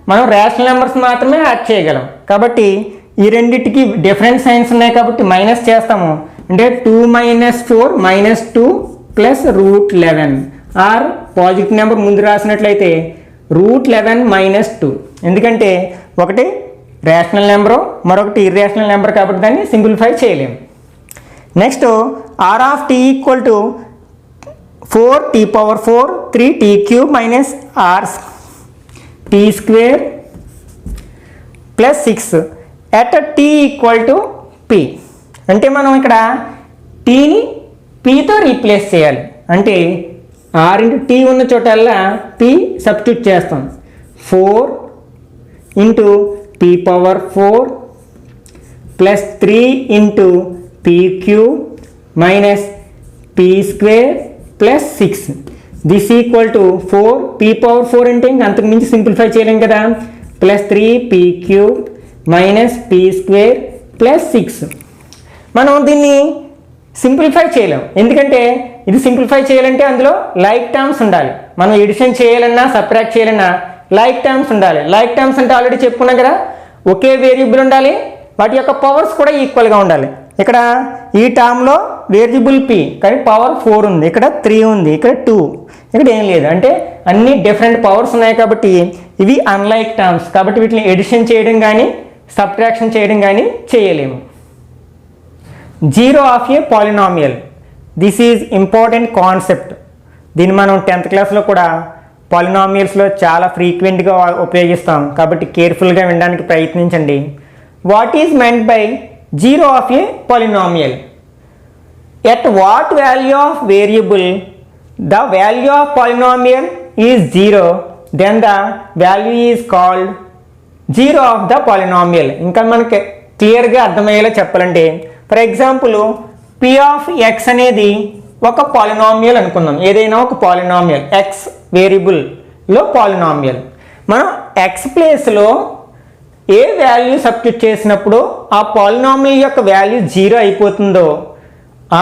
మనం రేషనల్ నెంబర్స్ మాత్రమే యాడ్ చేయగలం. కాబట్టి ఈ రెండింటికి డిఫరెంట్ సైన్స్ ఉన్నాయి కాబట్టి మైనస్ చేస్తాము. అంటే 2 - 4 - 2 ప్లస్ √11 ఆర్ పాజిటివ్ నెంబర్ ముందు రాసినట్లయితే √11 - 2. ఎందుకంటే ఒకటి రేషనల్ నెంబరు మరొకటి ఇర్రేషనల్ నెంబర్ కాబట్టి దాన్ని సింప్లిఫై చేయలేము. Next r of t equal to 4t⁴ 3t³ minus r t² plus 6 at t equal to p. అంటే మనం ఇక్కడ టీని pతో రీప్లేస్ చేయాలి. అంటే r ఇంటూ t ఉన్న చోటల్లా p సబ్స్టిట్యూట్ చేస్తాం. 4 into p⁴ plus 3 into p³ minus p² plus 6 this equal to 4 p⁴ అంటే ఇంక అంతకు మించి సింప్లిఫై చేయలేం కదా, plus 3p³ minus p² plus 6. మనం దీన్ని సింప్లిఫై చేయలేం, ఎందుకంటే ఇది సింప్లిఫై చేయాలంటే అందులో లైక్ టర్మ్స్ ఉండాలి. మనం ఎడిషన్ చేయాలన్నా సబ్ట్రాక్ట్ చేయాలన్నా లైక్ టర్మ్స్ ఉండాలి. లైక్ టర్మ్స్ అంటే ఆల్రెడీ చెప్పుకున్నాం కదా, ఒకే వేరియబుల్ ఉండాలి, వాటి యొక్క పవర్స్ కూడా ఈక్వల్గా ఉండాలి. ఇక్కడ ఈ టర్మ్లో వేరియబుల్ p కానీ పవర్ 4 ఉంది, ఇక్కడ 3 ఉంది, ఇక్కడ 2, ఇక్కడ ఏం లేదు. అంటే అన్ని డిఫరెంట్ పవర్స్ ఉన్నాయి కాబట్టి ఇవి అన్లైక్ టర్మ్స్ కాబట్టి వీటిని ఎడిషన్ చేయడం కానీ సబ్ట్రాక్షన్ చేయడం కానీ చేయలేము. Zero of a polynomial, this is important concept. దీన్ని మనం 10th క్లాస్లో కూడా పాలినామియల్స్లో చాలా ఫ్రీక్వెంట్గా ఉపయోగిస్తాం కాబట్టి కేర్ఫుల్గా వినడానికి ప్రయత్నించండి. What is meant by zero of a polynomial? At what value of variable the value of polynomial is 0 then the value is called zero of the polynomial. ఇంకా మనకి క్లియర్గా అర్థమయ్యేలా చెప్పాలంటే for example p of x అనేది ఒక polynomial అనుకుందాం, ఏదైనా ఒక పాలినామియల్ x వేరియబుల్లో పాలినామియల్. మనం x ప్లేస్లో ఏ వాల్యూ సబ్స్టిట్యూట్ చేసినప్పుడు ఆ పాలినామియల్ యొక్క వాల్యూ 0 అయిపోతుందో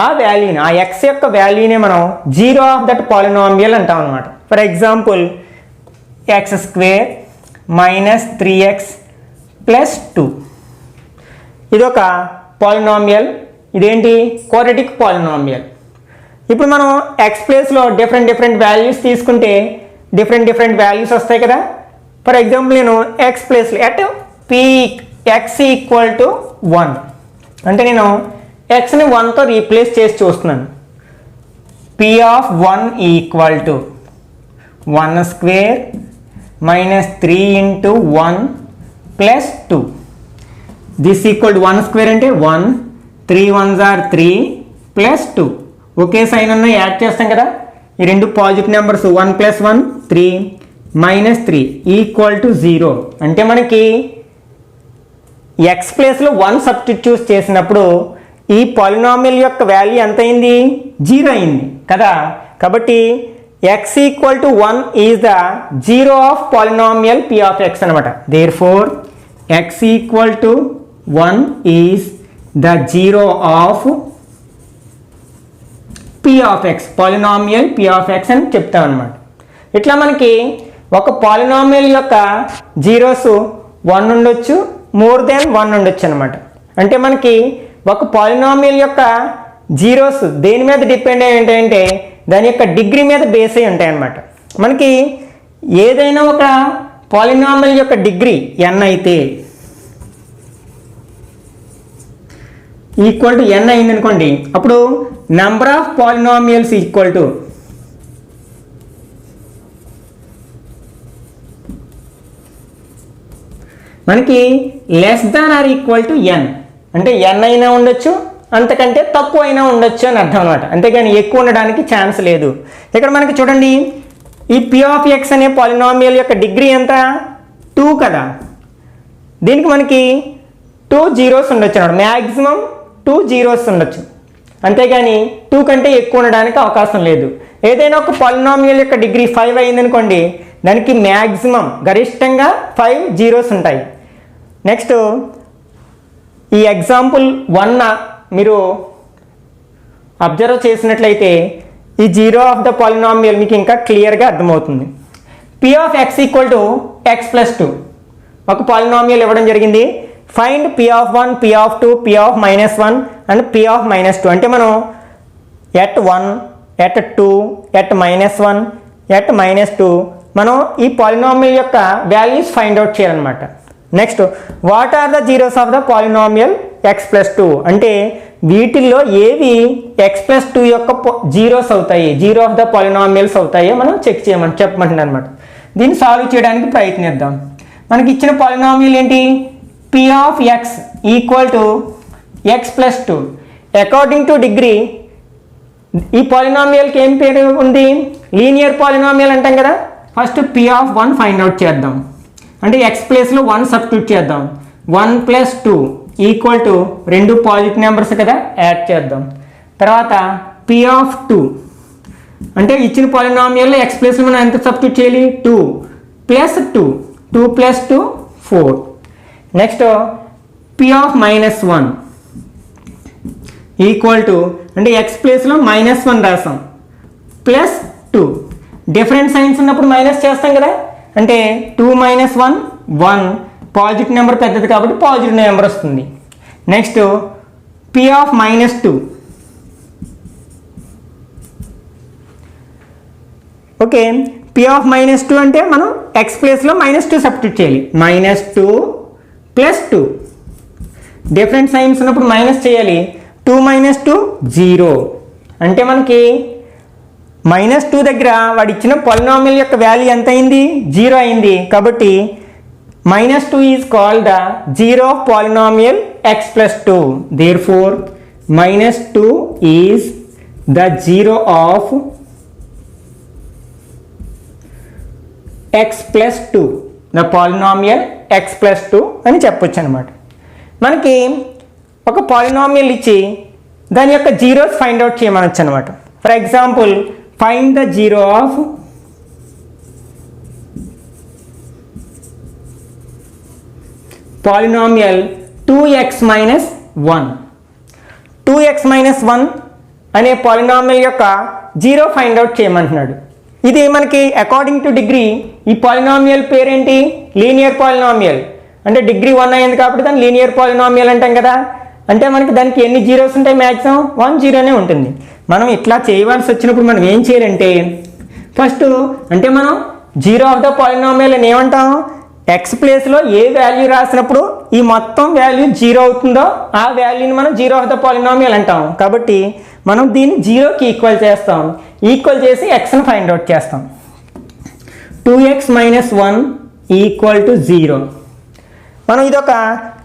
ఆ వాల్యూని, ఆ x యొక్క వాల్యూనే మనం జీరో ఆఫ్ దట్ పాలినామియల్ అంటాం అనమాట. For example x² minus 3x plus 2 ఇదొక పాలినామియల్, ఇదేంటి క్వాడ్రాటిక్ పాలినామియల్. ఇప్పుడు మనం x ప్లేస్లో డిఫరెంట్ వాల్యూస్ తీసుకుంటే డిఫరెంట్ వాల్యూస్ వస్తాయి కదా. ఫర్ ఎగ్జాంపుల్ నేను x ప్లేస్లో ఎట్ x ఈక్వల్ టు 1 అంటే నేను xని 1తో రీప్లేస్ చేసి చూస్తున్నాను. p of 1 equal to 1² minus 3 into 1 plus 2 this equal to 1² అంటే 1, 3 1s are 3 ప్లస్ 2 ఒకే సైన్ ఉన్న యాడ్ చేస్తాం కదా. ఈ రెండు positive numbers 1 + 1 3 minus 3 equal to 0. అంటే మనకి x ప్లేస్లో 1 సబ్స్టిట్యూట్ చేసినప్పుడు ఈ పాలినామియల్ యొక్క వాల్యూ ఎంత అయింది? 0 అయింది కదా. కాబట్టి x equal to 1 is the zero of polynomial p of x అనమాట. Therefore x equal to 1 is the zero of p of x, polynomial p of x అని చెప్తాం అనమాట. ఇట్లా మనకి ఒక పాలినామియల్ యొక్క జీరోస్ 1 ఉండొచ్చు, మోర్ దెన్ 1 ఉండొచ్చు అనమాట. అంటే మనకి ఒక పాలినామియల్ యొక్క జీరోస్ దేని మీద డిపెండ్ అయి ఉంటాయంటే దాని యొక్క డిగ్రీ మీద బేస్ అయి ఉంటాయి అన్నమాట. మనకి ఏదైనా ఒక పాలినామియల్ యొక్క డిగ్రీ n అయితే ఈక్వల్ టు n అయింది అనుకోండి, అప్పుడు number of polynomials equal to మనకి less than or equal to n అంటే n అయినా ఉండొచ్చు, అంతకంటే తక్కువ అయినా ఉండొచ్చు అని అర్థం అనమాట. అంతేగాని ఎక్కువ ఉండడానికి ఛాన్స్ లేదు. ఇక్కడ మనకి చూడండి, ఈ p ఆఫ్ x అనే పాలినామియల్ యొక్క డిగ్రీ ఎంత? 2 కదా. దీనికి మనకి 2 జీరోస్ ఉండొచ్చు అన్నమాట, మ్యాక్సిమం 2 జీరోస్ ఉండొచ్చు. అంతేగాని 2 కంటే ఎక్కువ ఉండడానికి అవకాశం లేదు. ఏదైనా ఒక పాలినామియల్ యొక్క డిగ్రీ 5 అయిందనుకోండి, దానికి మ్యాక్సిమం గరిష్టంగా 5 జీరోస్ ఉంటాయి. నెక్స్ట్ ఈ ఎగ్జాంపుల్ 1 మీరు అబ్జర్వ్ చేసినట్లయితే ఈ జీరో ఆఫ్ ద పాలినామియల్ మీకు ఇంకా క్లియర్గా అర్థమవుతుంది. p of x equal to x plus 2 ఒక పాలినామియల్ ఇవ్వడం జరిగింది. Find p of 1, p of 2, p of -1 and p of -2. అంటే మనం ఎట్ 1, ఎట్ 2, ఎట్ -1, ఎట్ -2 మనం ఈ పాలినామియల్ యొక్క వాల్యూస్ ఫైండ్ అవుట్ చేయాలన్నమాట. Next what are the zeros of the polynomial x plus 2 అంటే వీటిల్లో ఏవి x ప్లస్ 2 యొక్క జీరోస్ అవుతాయి, జీరో ఆఫ్ ద పాలినామియల్స్ అవుతాయో మనం చెక్ చేయమని చెప్పమంటుంది అనమాట. దీన్ని సాల్వ్ చేయడానికి ప్రయత్నిద్దాం. మనకి ఇచ్చిన పాలినామియల్ ఏంటి? p of x equal to x plus 2. According to degree ఈ పాలినామియల్కి ఏం పేరు ఉంది? లీనియర్ పాలినామియల్ అంటాం కదా. First p of 1 find out చేద్దాం. అంటే x ప్లేస్లో 1 సబ్స్టిట్యూట్ చేద్దాం. 1 plus 2 equal to 2 positive numbers కదా, యాడ్ చేద్దాం. తర్వాత p ఆఫ్ 2 అంటే ఇచ్చిన పాలినామియల్లో x ప్లేస్లో మనం ఎంత సబ్స్టిట్యూట్ చేయాలి? 2 plus 2, 2 plus 2 4. Next p of -1 equal to అంటే x ప్లేస్లో -1 రాసాం ప్లస్ 2. డిఫరెంట్ సైన్స్ ఉన్నప్పుడు మైనస్ చేస్తాం కదా, అంటే 2 - 1 1 పాజిటివ్ నెంబర్ పెద్దది కాబట్టి పాజిటివ్ నెంబర్ వస్తుంది. Next p of -2 okay. p of -2 అంటే మనం x ప్లేస్లో -2 సబ్స్టిట్యూట్ చేయాలి. -2 ప్లస్ 2 డిఫరెంట్ సైన్స్ ఉన్నప్పుడు మైనస్ చేయాలి. 2 - 2 0 అంటే మనకి -2 దగ్గర వాడు ఇచ్చిన పాలినామియల్ యొక్క వాల్యూ ఎంత అయింది? 0 అయింది. కాబట్టి -2 is called the zero of polynomial x plus 2. Therefore -2 is the zero of x plus 2, the polynomial x plus 2 అని చెప్పొచ్చు అనమాట. మనకి ఒక పాలినామియల్ ఇచ్చి దాని యొక్క జీరోస్ ఫైండ్ అవుట్ చేయమనొచ్చు అనమాట. For example find the zero of polynomial 2x - 1. 2x - 1 అనే పాలినామియల్ యొక్క జీరో ఫైండ్ అవుట్ చేయమంటున్నాడు. ఇది మనకి అకార్డింగ్ టు డిగ్రీ ఈ పాలినామియల్ పేరేంటి? Linear polynomial. అంటే డిగ్రీ 1 అయింది కాబట్టి దాన్ని లీనియర్ పాలినామియల్ అంటాం కదా. అంటే మనకి దానికి ఎన్ని జీరోస్ ఉంటాయి? మ్యాక్సిమం 1 జీరోనే ఉంటుంది. మనం ఇట్లా చేయవలసి వచ్చినప్పుడు మనం ఏం చేయాలంటే ఫస్ట్ అంటే మనం జీరో ఆఫ్ ద పాలినామియల్ అని ఏమంటాం? x ప్లేస్లో ఏ వాల్యూ రాసినప్పుడు ఈ మొత్తం వాల్యూ జీరో అవుతుందో ఆ వాల్యూని మనం జీరో ఆఫ్ ద పాలినామియల్ అంటాం. కాబట్టి మనం దీన్ని జీరోకి ఈక్వల్ చేస్తాం. ఈక్వల్ చేసి xని ఫైండ్ అవుట్ చేస్తాం. 2x - 1 equal to 0. మనం ఇదొక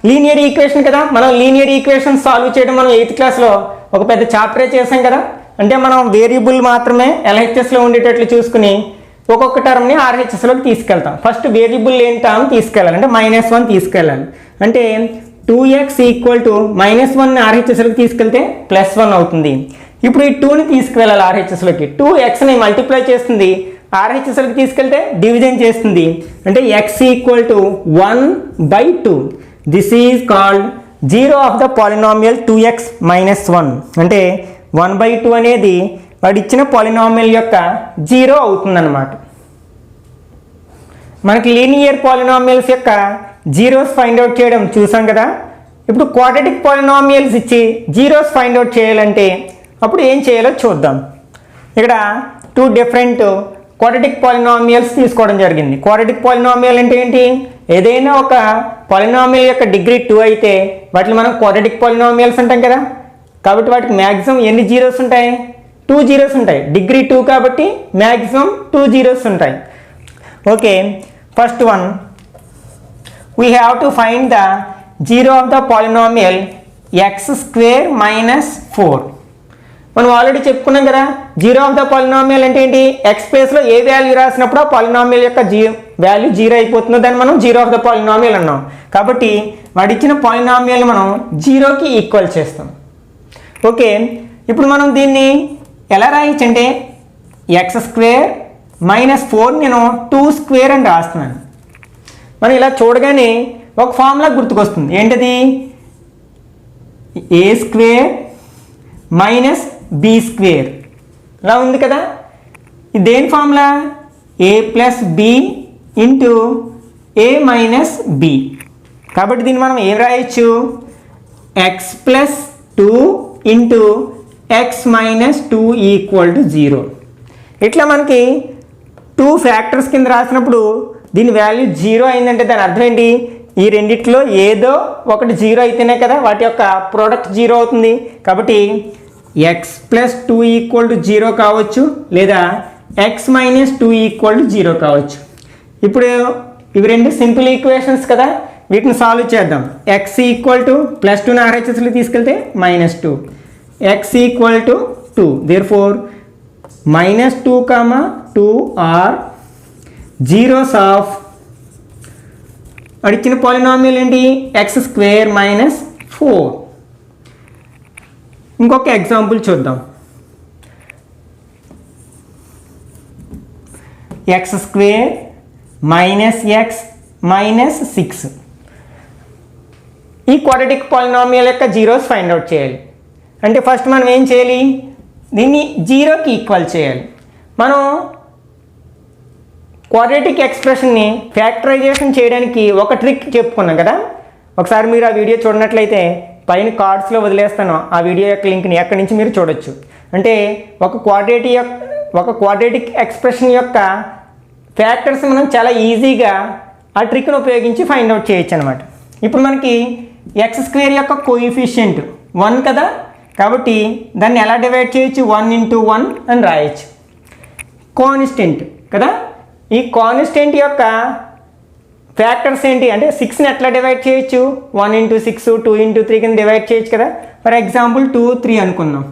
లీనియర్ ఈక్వేషన్ కదా. మనం లీనియర్ ఈక్వేషన్ సాల్వ్ చేయడం మనం 8th క్లాస్లో ఒక పెద్ద చాప్టరే చేసాం కదా. అంటే మనం వేరియబుల్ మాత్రమే LHSలో ఉండేటట్లు చూసుకుని ఒక్కొక్క టర్మ్ని RHSలోకి తీసుకెళ్తాం. ఫస్ట్ వేరియబుల్ లేని టర్మ్ తీసుకెళ్ళాలి, అంటే -1 తీసుకెళ్ళాలి. అంటే 2x ఈక్వల్ టు -1ని RHSలోకి తీసుకెళ్తే +1 అవుతుంది. ఇప్పుడు ఈ 2ని తీసుకువెళ్ళాలి RHSలోకి. 2xని మల్టిప్లై చేస్తుంది, RHSలోకి తీసుకెళ్తే డివిజన్ చేస్తుంది. అంటే x equal to 1/2. This is called zero of the polynomial 2x - 1. అంటే 1/2 అనేది వాడు ఇచ్చిన పాలినామియల్ యొక్క జీరో అవుతుందన్నమాట. మనకి లీనియర్ పాలినామియల్స్ యొక్క జీరోస్ ఫైండ్ అవుట్ చేయడం చూసాం కదా. ఇప్పుడు క్వాడ్రాటిక్ పాలినామియల్స్ ఇచ్చి జీరోస్ ఫైండ్ అవుట్ చేయాలంటే అప్పుడు ఏం చేయాలో చూద్దాం. ఇక్కడ 2 డిఫరెంట్ క్వాడ్రాటిక్ పాలినామియల్స్ తీసుకోవడం జరిగింది. క్వాడ్రాటిక్ పాలినామియల్ అంటే ఏంటి? ఏదైనా ఒక పాలినామియల్ యొక్క డిగ్రీ 2 అయితే వాటిని మనం క్వాడ్రాటిక్ పాలినామియల్స్ అంటాం కదా. కాబట్టి వాటికి మ్యాక్సిమం ఎన్ని జీరోస్ ఉంటాయి? 2 జీరోస్ ఉంటాయి. డిగ్రీ 2 కాబట్టి మ్యాక్సిమం 2 జీరోస్ ఉంటాయి. Okay, first one we have to find the zero of the polynomial x² - 4. మనం ఆల్రెడీ చెప్పుకున్నాం కదా, జీరో ఆఫ్ ద పాలినామియల్ అంటే ఏంటి? x ప్లేస్లో ఏ వాల్యూ రాసినప్పుడు ఆ పాలినామియల్ యొక్క వాల్యూ జీరో అయిపోతుందో దాన్ని మనం జీరో ఆఫ్ ద పాలినామియల్ అన్నాం. కాబట్టి వాడు ఇచ్చిన పాలినామియల్ మనం జీరోకి ఈక్వల్ చేస్తాం. ఓకే, ఇప్పుడు మనం దీన్ని ఎలా రాయొచ్చు అంటే ఎక్స్ స్క్వేర్ మైనస్ 4 నేను 2 స్క్వేర్ అని రాస్తున్నాను. మనం ఇలా చూడగానే ఒక ఫార్ములా గుర్తుకొస్తుంది. ఏంటది? ఏ స్క్వేర్ మైనస్ బి స్క్వేర్ ఇలా ఉంది కదా. ఇది దేని ఫార్ములా? ఏ ప్లస్ బి ఇంటూ ఏ మైనస్ బి. కాబట్టి దీన్ని మనం ఏం రాయొచ్చు? X plus 2 into X minus 2 equal to 0. ఇట్లా మనకి 2 ఫ్యాక్టర్స్ కింద రాసినప్పుడు దీని వాల్యూ 0 అయిందంటే దాని అర్థం ఏంటి? ఈ రెండిట్లో ఏదో ఒకటి 0 అయితేనే కదా వాటి యొక్క ప్రోడక్ట్ 0 అవుతుంది. కాబట్టి ఎక్స్ ప్లస్ 2 ఈక్వల్ టు 0 కావచ్చు, లేదా ఎక్స్ మైనస్ 2 ఈక్వల్ టు 0 కావచ్చు. ఇప్పుడు ఇవి రెండు సింపుల్ ఈక్వేషన్స్ కదా, వీటిని సాల్వ్ చేద్దాం. ఎక్స్ ఈక్వల్ టు ప్లస్ 2ని ఆర్హెచ్ఎస్లో తీసుకెళ్తే minus 2, x equal to 2. Therefore minus 2, 2 or zeros of అడిచిన పాలినామియల్ ఏంటి? X square minus 4. ఇంకొక ఎగ్జాంపుల్ చూద్దాం. X square minus x minus 6. ఈ క్వాడ్రాటిక్ పాలినామియల్ యొక్క జీరోస్ ఫైండ్ అవుట్ చేయాలి. అంటే ఫస్ట్ మనం ఏం చేయాలి? దీన్ని 0కి ఈక్వల్ చేయాలి. మనం క్వాడ్రాటిక్ ఎక్స్ప్రెషన్ని ఫ్యాక్టరైజేషన్ చేయడానికి ఒక ట్రిక్ చెప్పుకున్నాం కదా. ఒకసారి మీరు ఆ వీడియో చూడనట్లయితే పైన కార్డ్స్లో వదిలేస్తాను, ఆ వీడియో యొక్క లింక్ని అక్కడి నుంచి మీరు చూడొచ్చు. అంటే ఒక క్వాడ్రాటిక్ ఎక్స్ప్రెషన్ యొక్క ఫ్యాక్టర్స్ మనం చాలా ఈజీగా ఆ ట్రిక్ను ఉపయోగించి ఫైండ్ అవుట్ చేయొచ్చు అనమాట. ఇప్పుడు మనకి ఎక్స్ స్క్వేర్ యొక్క కోఎఫిషియంట్ 1 కదా, కాబట్టి దాన్ని ఎలా డివైడ్ చేయొచ్చు? 1 ఇంటూ 1 అని రాయొచ్చు. కాన్స్టెంట్ కదా, ఈ కాన్స్టెంట్ యొక్క ఫ్యాక్టర్స్ ఏంటి అంటే 6ని ఎట్లా డివైడ్ చేయొచ్చు? 1 ఇంటూ 6, 2 ఇంటూ 3 కింద డివైడ్ చేయొచ్చు కదా. ఫర్ ఎగ్జాంపుల్ 2, 3 అనుకుందాం.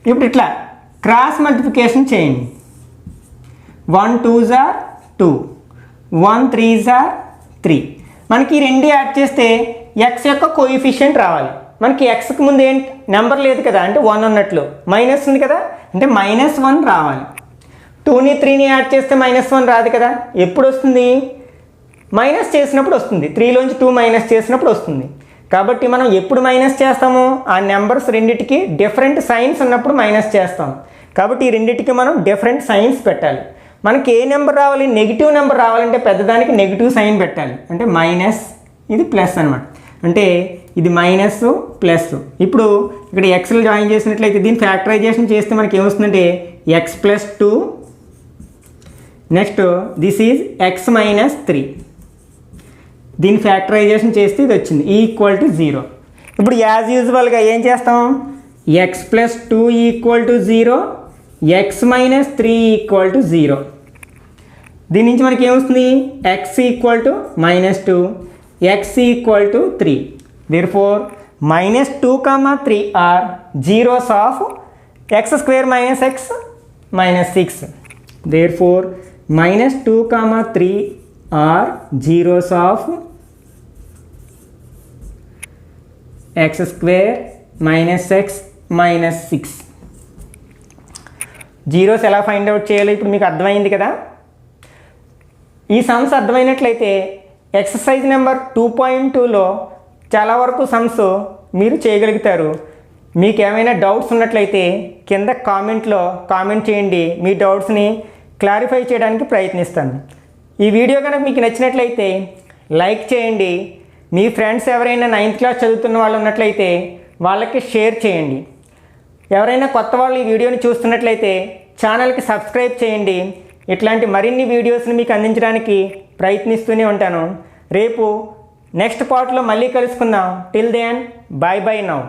ఇప్పుడు ఇట్లా క్రాస్ మల్టిప్లికేషన్ చేయండి. 1 2s are 2, 1 3s are 3. మనకి ఈ రెండు యాడ్ చేస్తే ఎక్స్ యొక్క కోఎఫిషియంట్ రావాలి. మనకి ఎక్స్కి ముందు ఏంటి? నెంబర్ లేదు కదా, అంటే 1 ఉన్నట్లు. మైనస్ ఉంది కదా, అంటే -1 రావాలి. 2ని 3ని యాడ్ చేస్తే -1 రాదు కదా. ఎప్పుడు వస్తుంది? మైనస్ చేసినప్పుడు వస్తుంది. 3లోంచి 2 మైనస్ చేసినప్పుడు వస్తుంది. కాబట్టి మనం ఎప్పుడు మైనస్ చేస్తాము? ఆ నెంబర్స్ రెండింటికి డిఫరెంట్ సైన్స్ ఉన్నప్పుడు మైనస్ చేస్తాం. కాబట్టి ఈ రెండింటికి మనం డిఫరెంట్ సైన్స్ పెట్టాలి. మనకి ఏ నెంబర్ రావాలి? నెగిటివ్ నెంబర్ రావాలంటే పెద్దదానికి నెగిటివ్ సైన్ పెట్టాలి. అంటే మైనస్, ఇది ప్లస్ అనమాట. అంటే ఇది మైనస్ ప్లస్. ఇప్పుడు ఇక్కడ ఎక్స్లు జాయిన్ చేసినట్లయితే దీన్ని ఫ్యాక్టరైజేషన్ చేస్తే మనకి ఏమొస్తుందంటే x plus 2, next this is x minus 3. దీన్ని ఫ్యాక్టరైజేషన్ చేస్తే ఇది వచ్చింది ఈక్వల్ టు 0. ఇప్పుడు యాజ్ యూజువల్గా ఏం చేస్తాం? X plus 2 equal to 0, x minus 3 equal to 0. దీని నుంచి మనకి ఏమొస్తుంది? X equal to -2, x equal to 3. Therefore -2, 3 are zeros of x square minus x minus 6. Therefore -2, 3 are zeros of x square minus x minus 6. Zeros ఎలా find out చేయాలో ఇప్పుడు మీకు అర్థమైంది కదా. ఈ సమ్స్ అర్థమైనట్లయితే ఎక్సర్సైజ్ నెంబర్ 2.2లో చాలా వరకు సమ్స్ మీరు చేయగలుగుతారు. మీకు ఏమైనా డౌట్స్ ఉన్నట్లయితే కింద కామెంట్లో కామెంట్ చేయండి. మీ డౌట్స్ని క్లారిఫై చేయడానికి ప్రయత్నిస్తాను. ఈ వీడియో కనుక మీకు నచ్చినట్లయితే లైక్ చేయండి. మీ ఫ్రెండ్స్ ఎవరైనా 9th క్లాస్ చదువుతున్న వాళ్ళు ఉన్నట్లయితే వాళ్ళకి షేర్ చేయండి. ఎవరైనా కొత్త వాళ్ళు ఈ వీడియోని చూస్తున్నట్లయితే ఛానల్కి సబ్స్క్రైబ్ చేయండి. ఇట్లాంటి మరిన్ని వీడియోస్ని మీకు అందించడానికి ప్రయత్నిస్తూనే ఉంటాను. రేపు నెక్స్ట్ పార్ట్లో మళ్ళీ కలుసుకుందాం. Till then bye bye now.